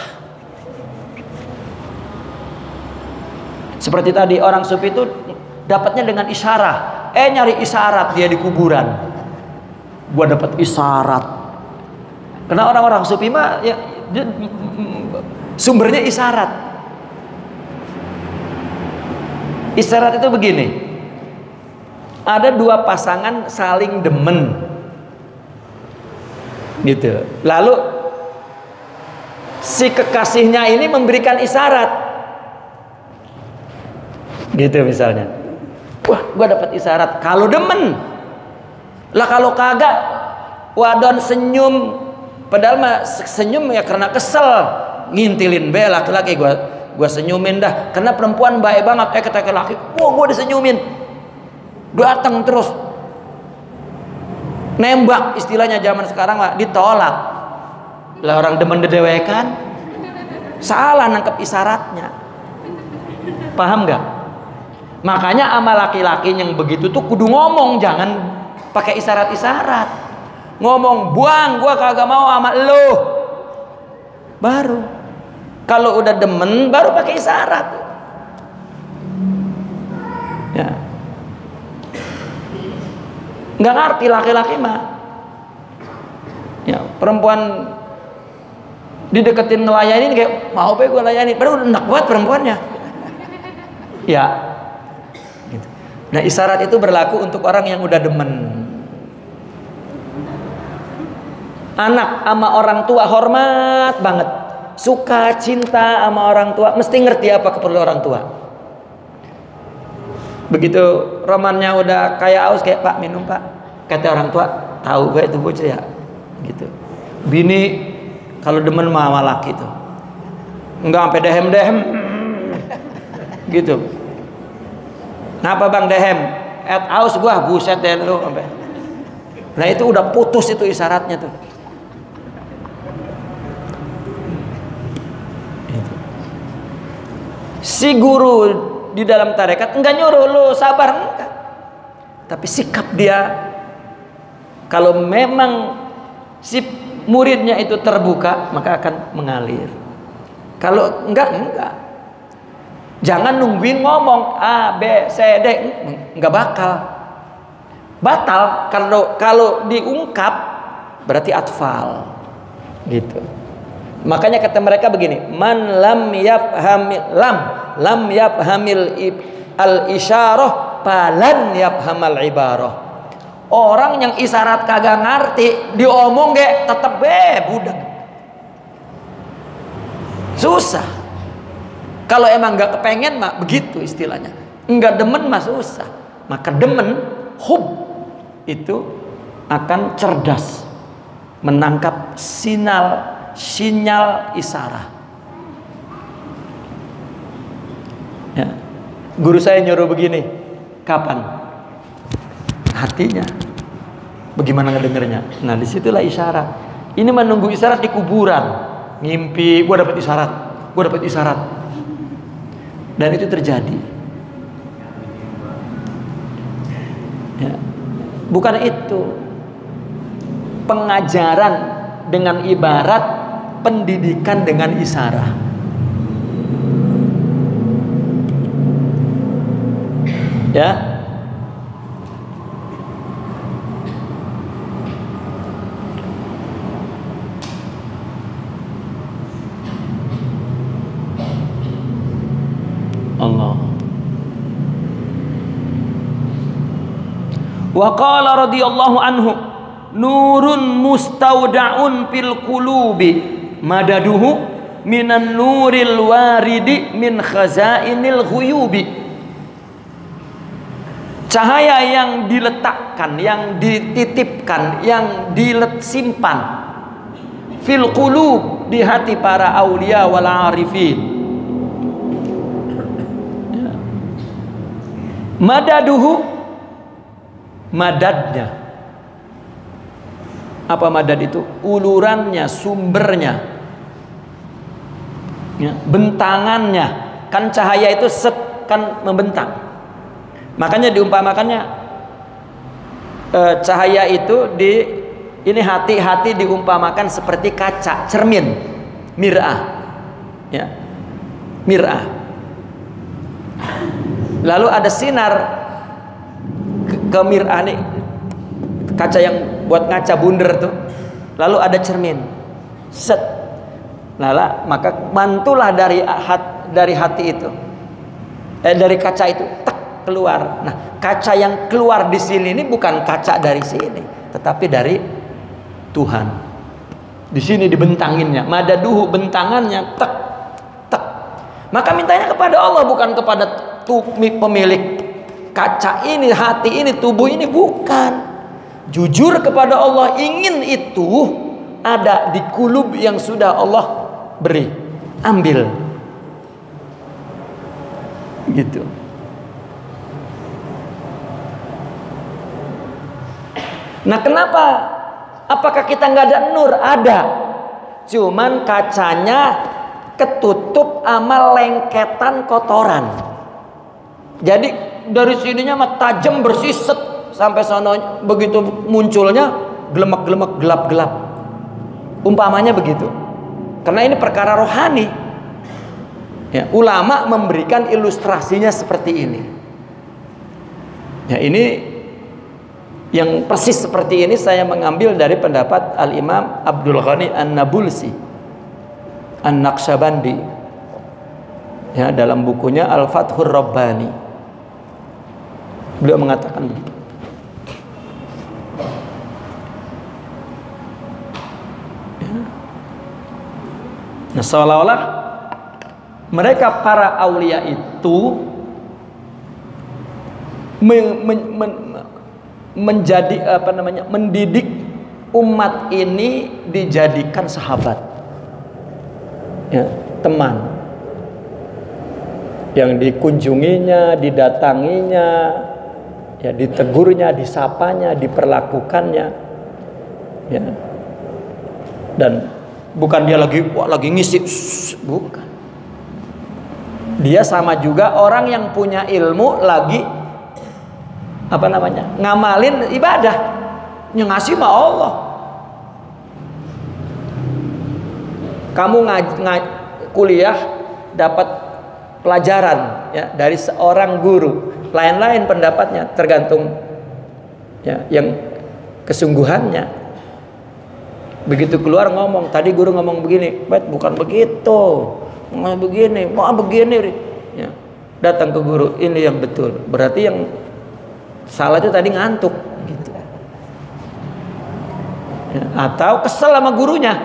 Seperti tadi orang sufi itu dapatnya dengan isyarat. Nyari isyarat dia di kuburan. Gua dapat isyarat. Karena orang-orang sufi mah ya, sumbernya isyarat. Isyarat itu begini. Ada dua pasangan saling demen, gitu. Lalu si kekasihnya ini memberikan isyarat, gitu misalnya. Wah, gua dapat isyarat. Kalau demen, lah kalau kagak, wadon senyum. Padahal mah senyum ya karena kesel, ngintilin be laki-laki gua senyumin dah. Karena perempuan baik banget, kata laki, wah gua disenyumin. Datang terus nembak, istilahnya zaman sekarang lah, ditolak. Lah orang demen dedewekan, salah nangkep isyaratnya. Paham gak? Makanya sama laki-laki yang begitu tuh kudu ngomong, jangan pakai isyarat-isyarat. Ngomong, buang, gua kagak mau sama lo. Baru kalau udah demen baru pakai isyarat. Ya. Nggak ngerti laki-laki mah ya, perempuan dideketin ngelayanin kayak mau be gue layani, padahal udah enak banget perempuannya ya gitu. Nah isyarat itu berlaku untuk orang yang udah demen. Anak sama orang tua hormat banget, suka cinta sama orang tua, mesti ngerti apa keperluan orang tua. Begitu romannya udah kayak aus, kayak Pak minum Pak, kata orang tua, tahu gue itu bocah ya gitu. Bini kalau demen sama laki tuh enggak sampai dehem gitu. Kenapa bang dehem? Aus gua buset deh lu sampai. Nah itu udah putus itu isyaratnya tuh. Si guru di dalam tarekat enggak nyuruh lu sabar, enggak. Tapi sikap dia, kalau memang si muridnya itu terbuka, maka akan mengalir. Kalau enggak. Jangan nungguin ngomong A, B, C, D, enggak bakal. Batal kalau diungkap berarti atfal. Gitu. Makanya kata mereka begini, man lam yafhamil al isyarah falan yafhamal ibarah. Orang yang isyarat kagak ngerti diomong ge tetep budak. Susah. Kalau emang nggak kepengen mah begitu istilahnya. Enggak demen mah susah. Maka demen, hub itu akan cerdas menangkap sinyal isyarat. Ya. Guru saya nyuruh begini, kapan? Hatinya. Bagaimana ngedengernya? Nah disitulah isyarat. Ini menunggu isyarat di kuburan. Ngimpi, gua dapat isyarat. Dan itu terjadi. Ya. Bukan itu. Pengajaran dengan ibarat, pendidikan dengan isyarat. Ya. Allah. Wa qala radhiyallahu anhu, nurun mustaudaun fil qulubi madaduhu minan nuril waridi min khazainil ghuyubi. Cahaya yang diletakkan, yang dititipkan, yang disimpan fil qulub, di hati para aulia wal arifin. Madaduhu, madadnya. Apa madad itu? Ulurannya, sumbernya, ya, bentangannya. Kan cahaya itu kan membentang. Makanya diumpamakannya cahaya itu ini hati diumpamakan seperti kaca, cermin, mir'ah, ya, mir'ah. Lalu ada sinar ke mir'ah nih, kaca yang buat ngaca bunder tuh. Lalu ada cermin, set, lala, maka mantulah dari hati itu, dari kaca itu, tek, keluar. Nah, kaca yang keluar di sini ini bukan kaca dari sini, tetapi dari Tuhan. Di sini dibentanginnya, madaduhu, bentangannya, tek, tek. Maka mintanya kepada Allah, bukan kepada pemilik kaca ini, hati ini, tubuh ini, bukan. Jujur kepada Allah, ingin itu ada di kulub yang sudah Allah beri, ambil, gitu. Nah, kenapa? Apakah kita nggak ada nur? Ada, cuman kacanya ketutup sama lengketan kotoran. Jadi dari sininya mah tajam, bersih, set, sampai sono begitu munculnya gelemek-gelemek, gelap-gelap. Umpamanya begitu. Karena ini perkara rohani. Ya, ulama memberikan ilustrasinya seperti ini. Ya, ini yang persis seperti ini saya mengambil dari pendapat Al-Imam Abdul Ghani An-Nabulsi An-Naqsyabandi, ya, dalam bukunya Al-Fathur Rabbani. Beliau mengatakan begitu. Ya. Nah, seolah-olah mereka para aulia itu menjadi mendidik umat ini dijadikan sahabat, ya, teman yang dikunjunginya, didatanginya, ya, ditegurnya, disapanya, diperlakukannya, ya. Dan bukan dia lagi ngisi, bukan. Dia sama juga orang yang punya ilmu lagi ngamalin ibadah, yang ngasih mah Allah. Kamu kuliah dapat pelajaran, ya, dari seorang guru, lain-lain pendapatnya, tergantung, ya, yang kesungguhannya. Begitu keluar ngomong, tadi guru ngomong begini, bet, bukan begitu, ngomong begini, mau begini, ya. Datang ke guru, ini yang betul, berarti yang salah itu tadi ngantuk, gitu. Ya, atau kesel sama gurunya,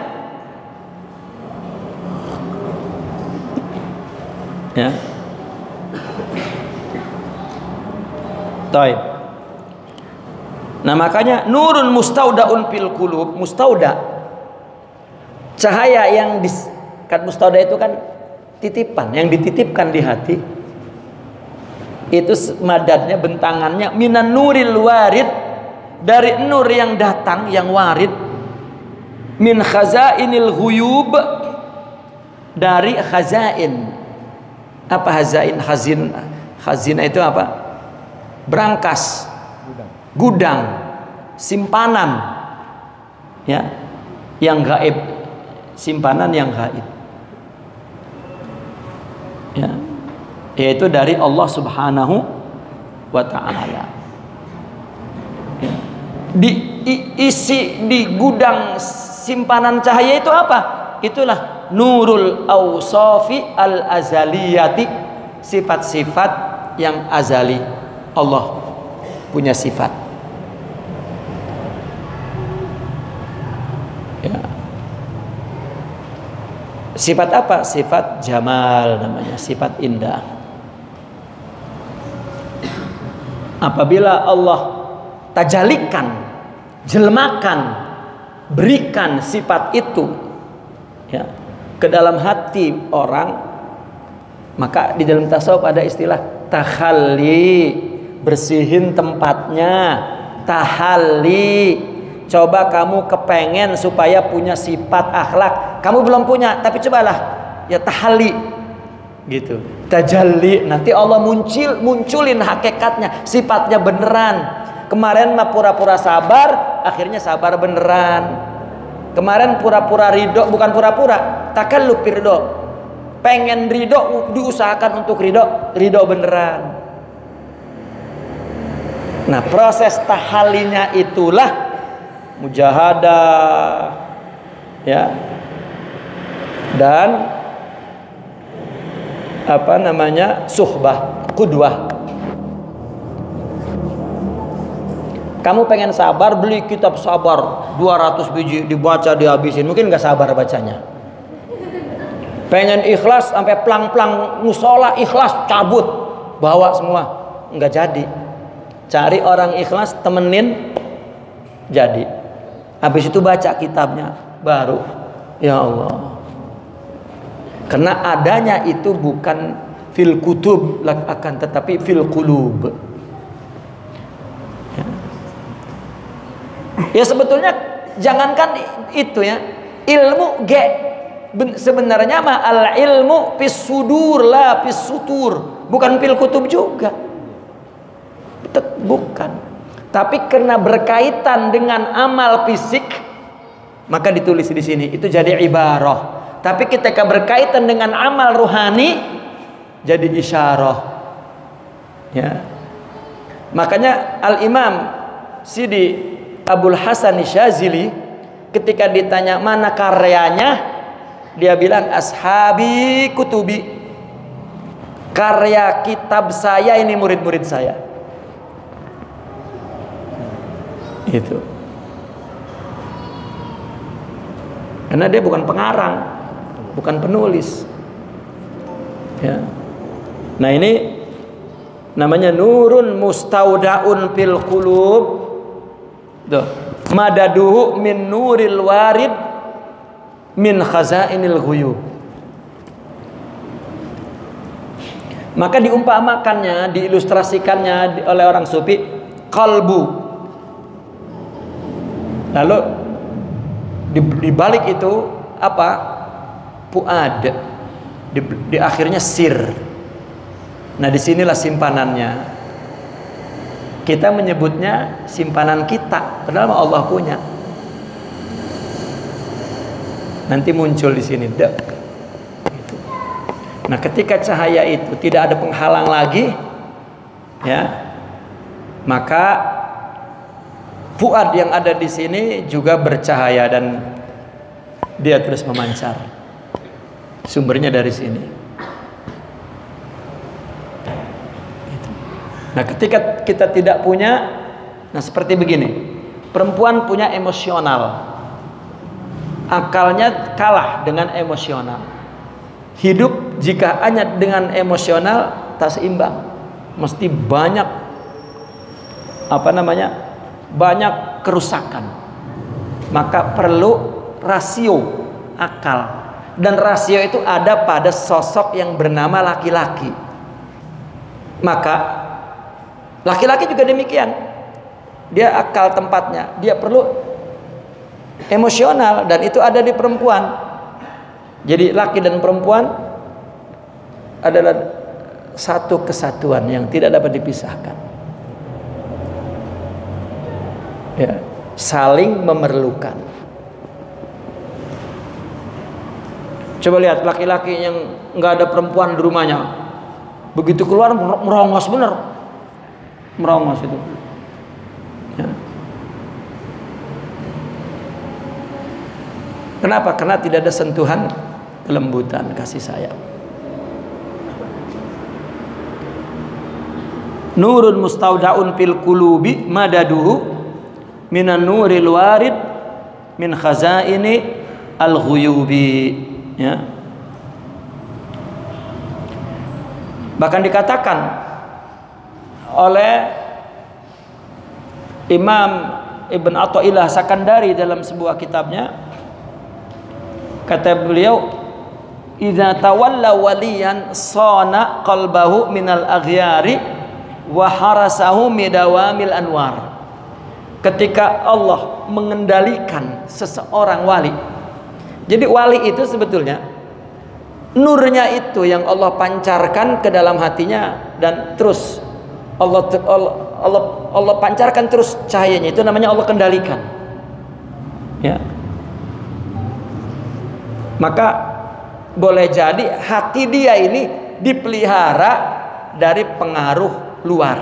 ya. Taib. Nah, makanya nurun mustaudaun fil qulub, mustauda, cahaya yang kan mustauda itu kan titipan, yang dititipkan di hati. Itu madadnya, bentangannya, minan nuril warid, dari nur yang datang, yang warid, min khazainil ghuyub, dari khazain. Apa khazain? Khazina itu apa? Brankas, gudang, simpanan, ya, yang gaib, simpanan yang gaib, ya, yaitu dari Allah Subhanahu wa ta'ala. Diisi di gudang simpanan cahaya itu apa? Itulah nurul awsafi al-azaliyati, sifat-sifat yang azali. Allah punya sifat, ya. Sifat apa? Sifat jamal namanya, sifat indah. Apabila Allah tajalikan, jelmakan, berikan sifat itu, ya, ke dalam hati orang, maka di dalam tasawuf ada istilah takhalli, bersihin tempatnya, tahalli. Coba kamu kepengen supaya punya sifat akhlak, kamu belum punya, tapi cobalah ya tahalli gitu, tajalli. Nanti Allah munculin hakikatnya, sifatnya beneran. Kemarin mah pura-pura sabar, akhirnya sabar beneran. Kemarin pura-pura ridho, bukan pura-pura, takalluf ridho. Pengen ridho, diusahakan untuk ridho beneran. Nah, proses tahallinya itulah mujahadah, ya, dan apa namanya, suhbah, qudwah. Kamu pengen sabar, beli kitab sabar 200 biji, dibaca dihabisin, mungkin nggak sabar bacanya. Pengen ikhlas sampai plang-plang musola ikhlas, cabut bawa semua, nggak jadi. Cari orang ikhlas, temenin, jadi. Habis itu baca kitabnya, baru ya Allah. Karena adanya itu bukan fil kutub akan tetapi fil qulub. Ya sebetulnya jangankan itu ya, ilmu sebenarnya mah al ilmu fis sudur la fis sutur, bukan fil kutub juga. Bukan. Tapi karena berkaitan dengan amal fisik, maka ditulis di sini. Itu jadi ibarah. Tapi ketika berkaitan dengan amal ruhani, jadi isyarah. Ya. Makanya Al-Imam Sidi Abul Hasan Syazili ketika ditanya mana karyanya, dia bilang ashabi kutubi. Karya kitab saya ini murid-murid saya. Itu karena dia bukan pengarang, bukan penulis ya. Nah ini namanya nurun mustaudaun fil qulub, madaduhu min nuril warid min khazainil ghuyub. Maka diumpamakannya, diilustrasikannya oleh orang sufi kalbu. Lalu di balik itu apa? Fuad. Di akhirnya sir. Nah, disinilah simpanannya. Kita menyebutnya simpanan kita, padahal Allah punya. Nanti muncul di sini. Nah, ketika cahaya itu tidak ada penghalang lagi, ya, maka fuad yang ada di sini juga bercahaya dan dia terus memancar. Sumbernya dari sini. Nah, ketika kita tidak punya, nah seperti begini. Perempuan punya emosional. Akalnya kalah dengan emosional. Hidup jika hanya dengan emosional tak seimbang. Mesti banyak banyak kerusakan. Maka perlu rasio akal, dan rasio itu ada pada sosok yang bernama laki-laki. Maka laki-laki juga demikian, dia akal tempatnya, dia perlu emosional, dan itu ada di perempuan. Jadi laki dan perempuan adalah satu kesatuan yang tidak dapat dipisahkan. Ya, saling memerlukan. Coba lihat laki-laki yang nggak ada perempuan di rumahnya, begitu keluar merongos bener, merongos itu. Ya. Kenapa? Karena tidak ada sentuhan kelembutan, kasih sayang. Nurun mustaudaun fil qulubi madaduhu minan nuril warid min khazaini al-ghuyubi, ya. Bahkan dikatakan oleh Imam Ibn Athaillah Sakandari dalam sebuah kitabnya, kata beliau, idza tawalla waliyan sana qalbahu minal aghyari wa harasahu midawamil anwar. ketika Allah mengendalikan seseorang wali. Jadi wali itu sebetulnya nurnya itu yang Allah pancarkan ke dalam hatinya, dan terus Allah pancarkan terus cahayanya, itu namanya Allah kendalikan. Ya. Maka boleh jadi hati dia ini dipelihara dari pengaruh luar.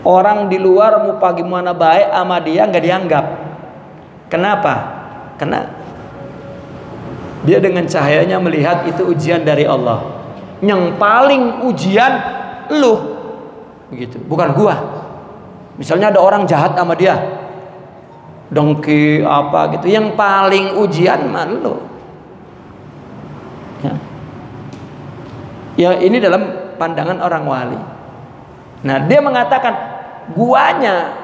Orang di luar mau bagaimana baik sama dia nggak dianggap. Kenapa? Karena dia dengan cahayanya melihat itu ujian dari Allah. Yang paling ujian lu, begitu, bukan gua. Misalnya ada orang jahat sama dia, dengki apa gitu, yang paling ujian mah lu. Ya ini dalam pandangan orang wali. Nah dia mengatakan guanya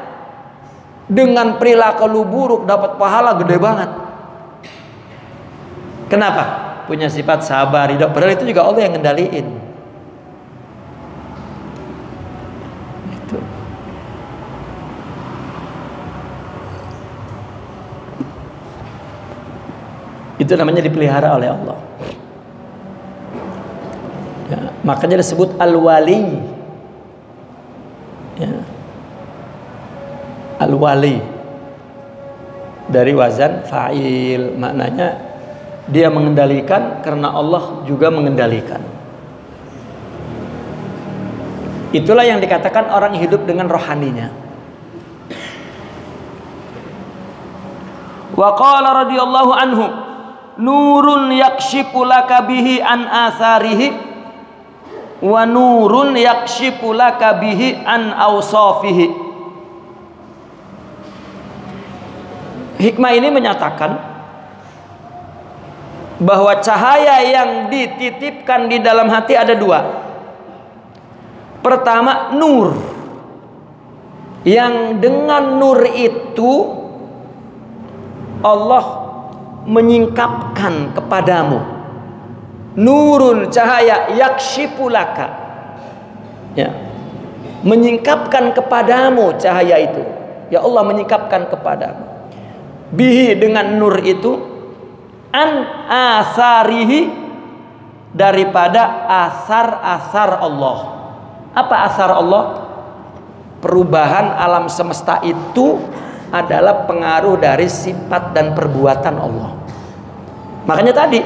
dengan perilaku lu buruk dapat pahala gede banget. Kenapa? Punya sifat sabar, ridho. Padahal itu juga Allah yang ngendaliin. Itu namanya dipelihara oleh Allah. Ya, makanya disebut al-wali. Ya. Al-wali dari wazan fa'il, maknanya dia mengendalikan karena Allah juga mengendalikan. Itulah yang dikatakan orang hidup dengan rohaninya. Wa qala radhiyallahu anhu, nurun yakshifu laka bihi an atharihi wa nurun yakshifu laka bihi an awsafihi. Hikmah ini menyatakan bahwa cahaya yang dititipkan di dalam hati ada dua. Pertama, nur, yang dengan nur itu Allah menyingkapkan kepadamu. Nurun, cahaya, yakshifulaka, ya, menyingkapkan kepadamu cahaya itu. Ya Allah menyingkapkan kepadamu. Bihi, dengan nur itu, an asarihi, daripada asar-asar Allah. Apa asar Allah? Perubahan alam semesta itu adalah pengaruh dari sifat dan perbuatan Allah. Makanya tadi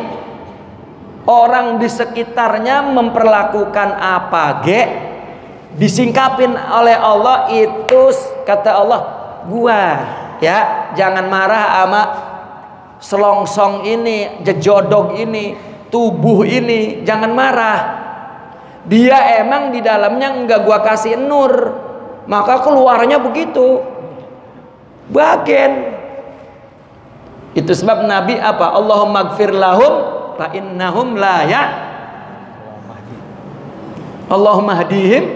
orang di sekitarnya memperlakukan apa ge, disingkapin oleh Allah itu, kata Allah, gua ya jangan marah sama selongsong ini, jejodog ini, tubuh ini, jangan marah. Dia emang di dalamnya enggak gua kasih nur, maka keluarnya begitu. Bagian. Itu sebab Nabi apa? Allahumma gfir lahum fa innahum la ya. Allahumma hadihim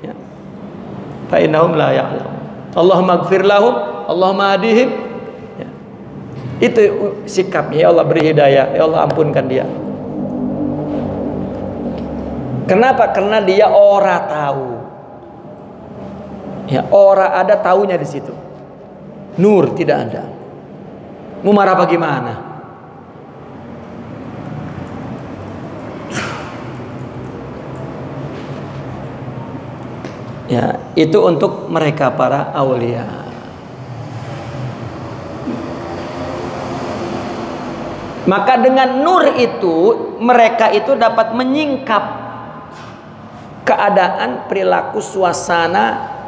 ya. Fa innahum la ya'lam. Allahumma gfir lahum, Allahumma hadihim ya. Itu sikapnya. Ya Allah beri hidayah, ya Allah ampunkan dia. Kenapa? Karena dia ora tahu. Ya, ora ada taunya di situ. Nur tidak ada. Mau marah bagaimana? Ya, itu untuk mereka para aulia. Maka dengan nur itu mereka itu dapat menyingkap keadaan, perilaku, suasana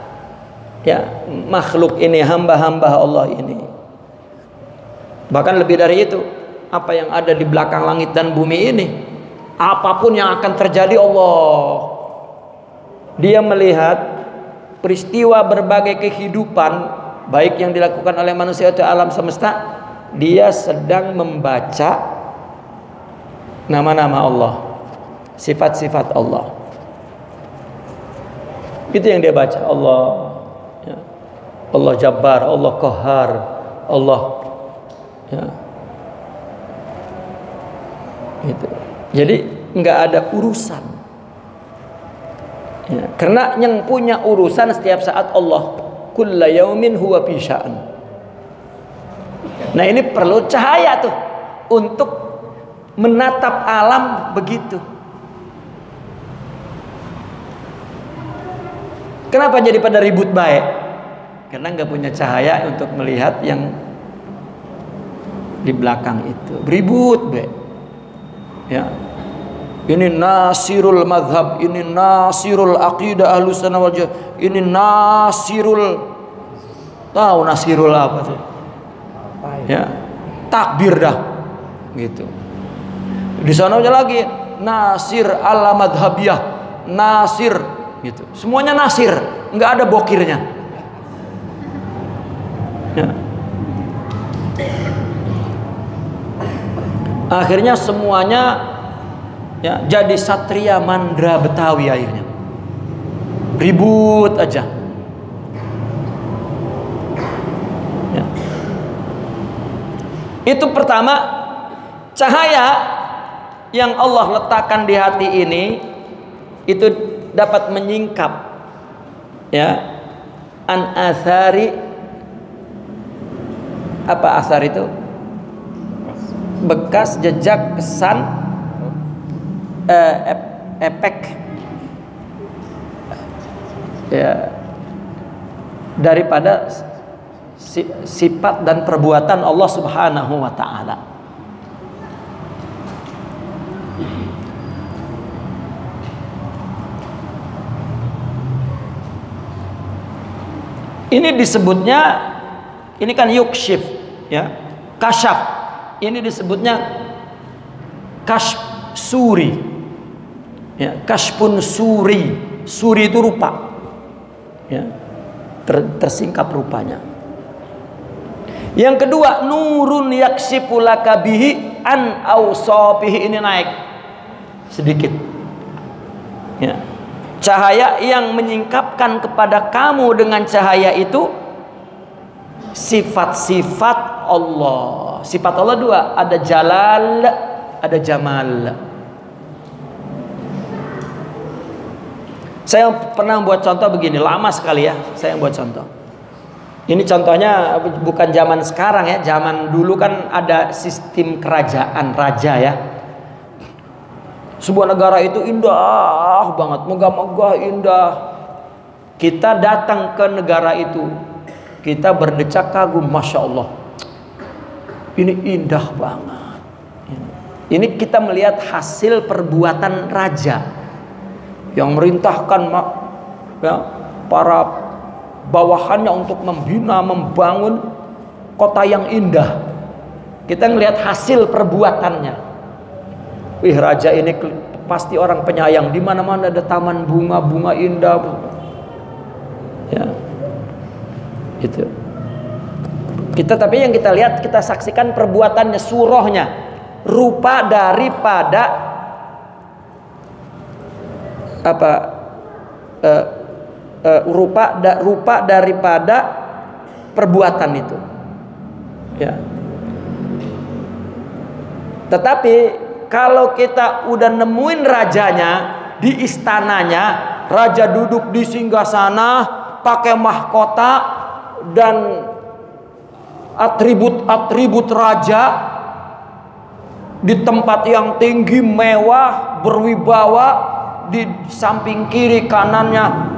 ya makhluk ini, hamba-hamba Allah ini. Bahkan lebih dari itu, apa yang ada di belakang langit dan bumi ini, apapun yang akan terjadi, Allah dia melihat peristiwa berbagai kehidupan baik yang dilakukan oleh manusia atau alam semesta. Dia sedang membaca nama-nama Allah, sifat-sifat Allah. Itu yang dia baca. Allah ya. Allah Jabbar, Allah Qahhar, Allah ya. Gitu. Jadi nggak ada urusan Ya, karena yang punya urusan setiap saat Allah. Kulla yaumin huwa fi sya'an. Nah, ini perlu cahaya tuh untuk menatap alam begitu. Kenapa jadi pada ribut baik? Karena nggak punya cahaya untuk melihat yang di belakang itu. Ribut baik. Ya. Ini nasirul madhab, ini nasirul aqidah ahlussunnah wal jamaah, ini nasirul, tahu nasirul apa tuh? Ya, takbir dah, gitu. Di sana aja lagi nasir ala madhabiyah, nasir, gitu. Semuanya nasir, nggak ada bokirnya. Ya. Akhirnya semuanya ya jadi satria mandra Betawi akhirnya. Ribut aja. Ya. Itu pertama, cahaya yang Allah letakkan di hati ini itu dapat menyingkap ya an athari, apa asar itu? Bekas, jejak, kesan, efek ya daripada sifat dan perbuatan Allah Subhanahu wa taala. Ini disebutnya, ini kan yukshif ya, kasyaf. Ini disebutnya kasyf suri. Ya, kasyfun suri. Suri itu rupa. Ya. Tersingkap rupanya. Yang kedua, nurun yakshifu laka bihi an awsafihi, ini naik sedikit. Ya. Cahaya yang menyingkapkan kepada kamu dengan cahaya itu sifat-sifat Allah. Sifat Allah dua, ada jalal, ada jamal. Saya pernah buat contoh begini, lama sekali ya saya buat contoh. Ini contohnya bukan zaman sekarang ya, zaman dulu kan ada sistem kerajaan, raja ya. Sebuah negara itu indah banget, megah-megah indah. Kita datang ke negara itu, kita berdecak kagum, Masya Allah, ini indah banget. Ini kita melihat hasil perbuatan raja yang merintahkan ya, para bawahannya untuk membina, membangun kota yang indah. Kita melihat hasil perbuatannya. Wih, raja ini pasti orang penyayang. Di mana-mana ada taman bunga-bunga indah. Ya, itu. Tapi yang kita lihat, kita saksikan perbuatannya, surahnya, rupa daripada apa? Rupa daripada perbuatan itu. Ya. Tetapi kalau kita udah nemuin rajanya di istananya, raja duduk di singgasana pakai mahkota dan atribut raja di tempat yang tinggi, mewah, berwibawa, di samping kiri kanannya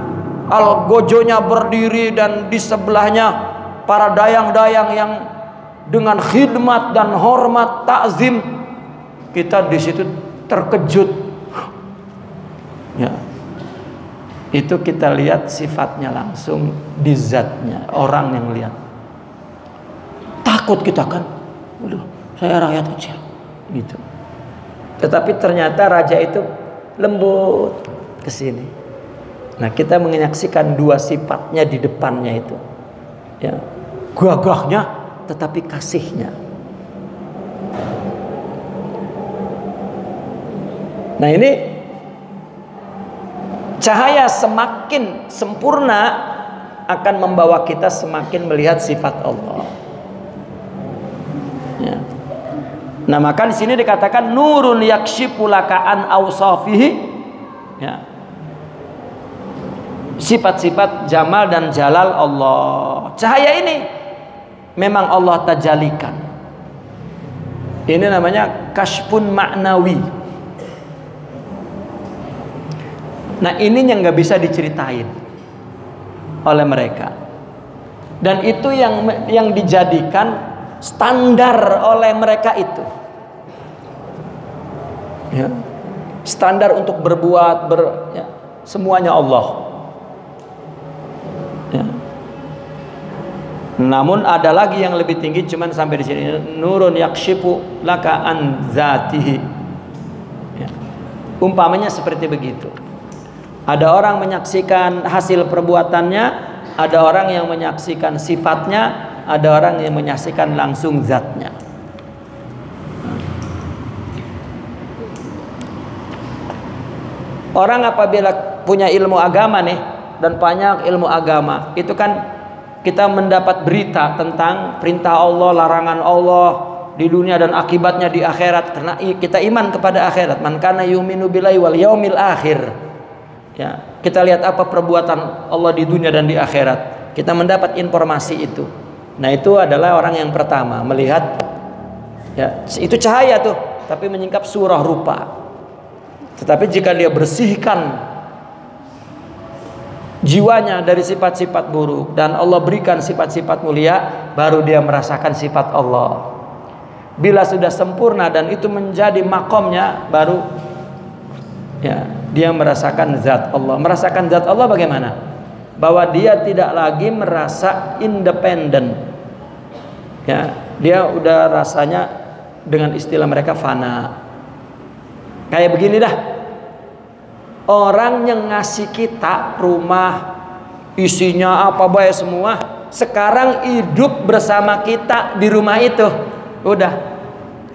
algojonya berdiri dan di sebelahnya para dayang-dayang yang dengan khidmat dan hormat takzim. Kita di situ terkejut. Ya. Itu kita lihat sifatnya langsung di zatnya, orang yang lihat. Takut kita kan. Waduh, saya rakyat kecil. Gitu. Tetapi ternyata raja itu lembut ke sini. Nah, kita menyaksikan dua sifatnya di depannya itu. Ya. Gagahnya tetapi kasihnya. Nah, ini cahaya semakin sempurna akan membawa kita semakin melihat sifat Allah. Ya. Nah, maka di sini dikatakan nurun yakshifu laka an awsafihi. Ya. sifat-sifat jamal dan jalal Allah. Cahaya ini memang Allah tajalikan. Ini namanya kasyfun ma'nawi. Nah, ini yang nggak bisa diceritain oleh mereka. Dan itu yang dijadikan standar oleh mereka itu. Ya. Standar untuk berbuat, ya, semuanya Allah. Ya. Namun ada lagi yang lebih tinggi, cuman sampai di sini. Nurun yakshifu laka an zatihi. Ya. Umpamanya seperti begitu. Ada orang menyaksikan hasil perbuatannya, ada orang yang menyaksikan sifatnya, ada orang yang menyaksikan langsung zatnya. Orang apabila punya ilmu agama nih, dan banyak ilmu agama, itu kan kita mendapat berita tentang perintah Allah, larangan Allah di dunia dan akibatnya di akhirat, karena kita iman kepada akhirat. Man kana yu'minu billahi wal yaumil akhir. Ya, kita lihat apa perbuatan Allah di dunia dan di akhirat. Kita mendapat informasi itu. Nah, itu adalah orang yang pertama melihat, ya, itu cahaya tuh, tapi menyingkap surah rupa. Tetapi jika dia bersihkan jiwanya dari sifat-sifat buruk dan Allah berikan sifat-sifat mulia, baru dia merasakan sifat Allah. Bila sudah sempurna dan itu menjadi makomnya, baru ya dia merasakan zat Allah. Merasakan zat Allah bagaimana? Bahwa dia tidak lagi merasa independen. Ya, dia udah rasanya dengan istilah mereka fana. Kayak begini dah. Orang yang ngasih kita rumah, isinya apa baik semua, sekarang hidup bersama kita di rumah itu. Udah.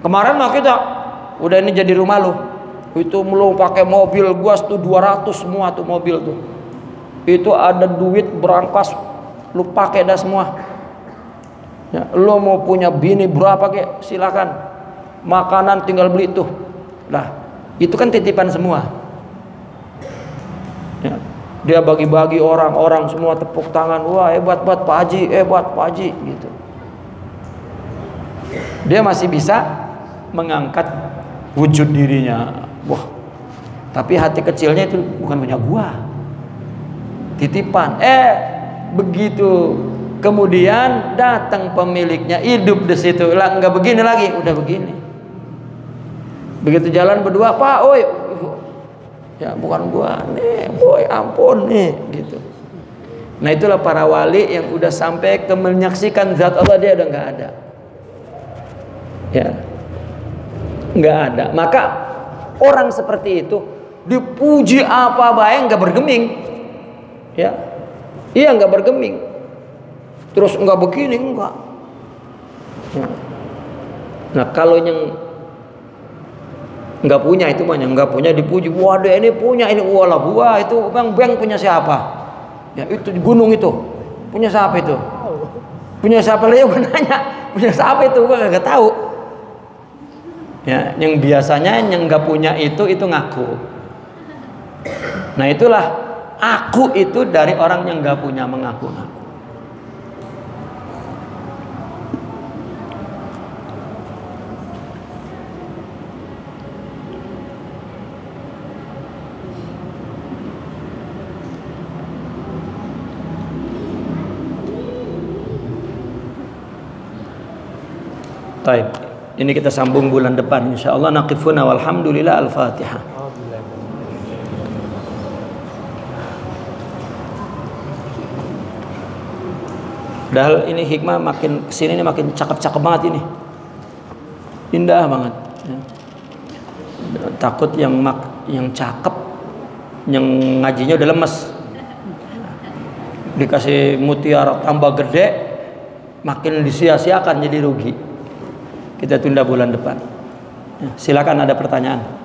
Kemarin mah kita, udah ini jadi rumah lu. Itu lu pakai mobil gua tuh 200 semua tuh mobil tuh. Itu ada duit berangkas, lu pakai dah semua. Ya, lu mau punya bini berapa kek, silakan. Makanan tinggal beli tuh. Lah, itu kan titipan semua. Ya, dia bagi-bagi orang-orang semua tepuk tangan, wah hebat buat Pak Haji, hebat Pak Haji gitu. Dia masih bisa mengangkat wujud dirinya, wah. Tapi hati kecilnya itu bukan punya gua, titipan. Begitu kemudian datang pemiliknya, hidup di situ, lah nggak begini lagi, udah begini. Begitu jalan berdua, Pak, oi. Ya bukan gua nih, boy ampun nih gitu. Nah itulah para wali yang udah sampai ke menyaksikan zat Allah, dia udah nggak ada. Ya, nggak ada. Maka orang seperti itu dipuji apa baik nggak bergeming. Ya, iya nggak bergeming. Terus nggak begini enggak. Ya. Nah kalau yang nggak punya itu banyak, nggak punya dipuji, waduh ini punya, ini walah gua itu bang punya siapa? Ya itu di gunung itu punya siapa itu? Punya siapa lagi? Gua nanya punya siapa itu, gua nggak tahu. Ya yang biasanya yang nggak punya itu ngaku. Nah itulah aku itu dari orang yang nggak punya mengaku-ngaku. Baik, ini kita sambung bulan depan insyaallah. Naqifuna walhamdulillah. Al-Fatihah. Padahal ini hikmah makin kesini ini makin cakep-cakep banget ini, indah banget. Ya. Takut yang cakep, yang ngajinya udah lemes, dikasih mutiara tambah gede, makin disia-siakan jadi rugi. Kita tunda bulan depan. Ya, silakan ada pertanyaan.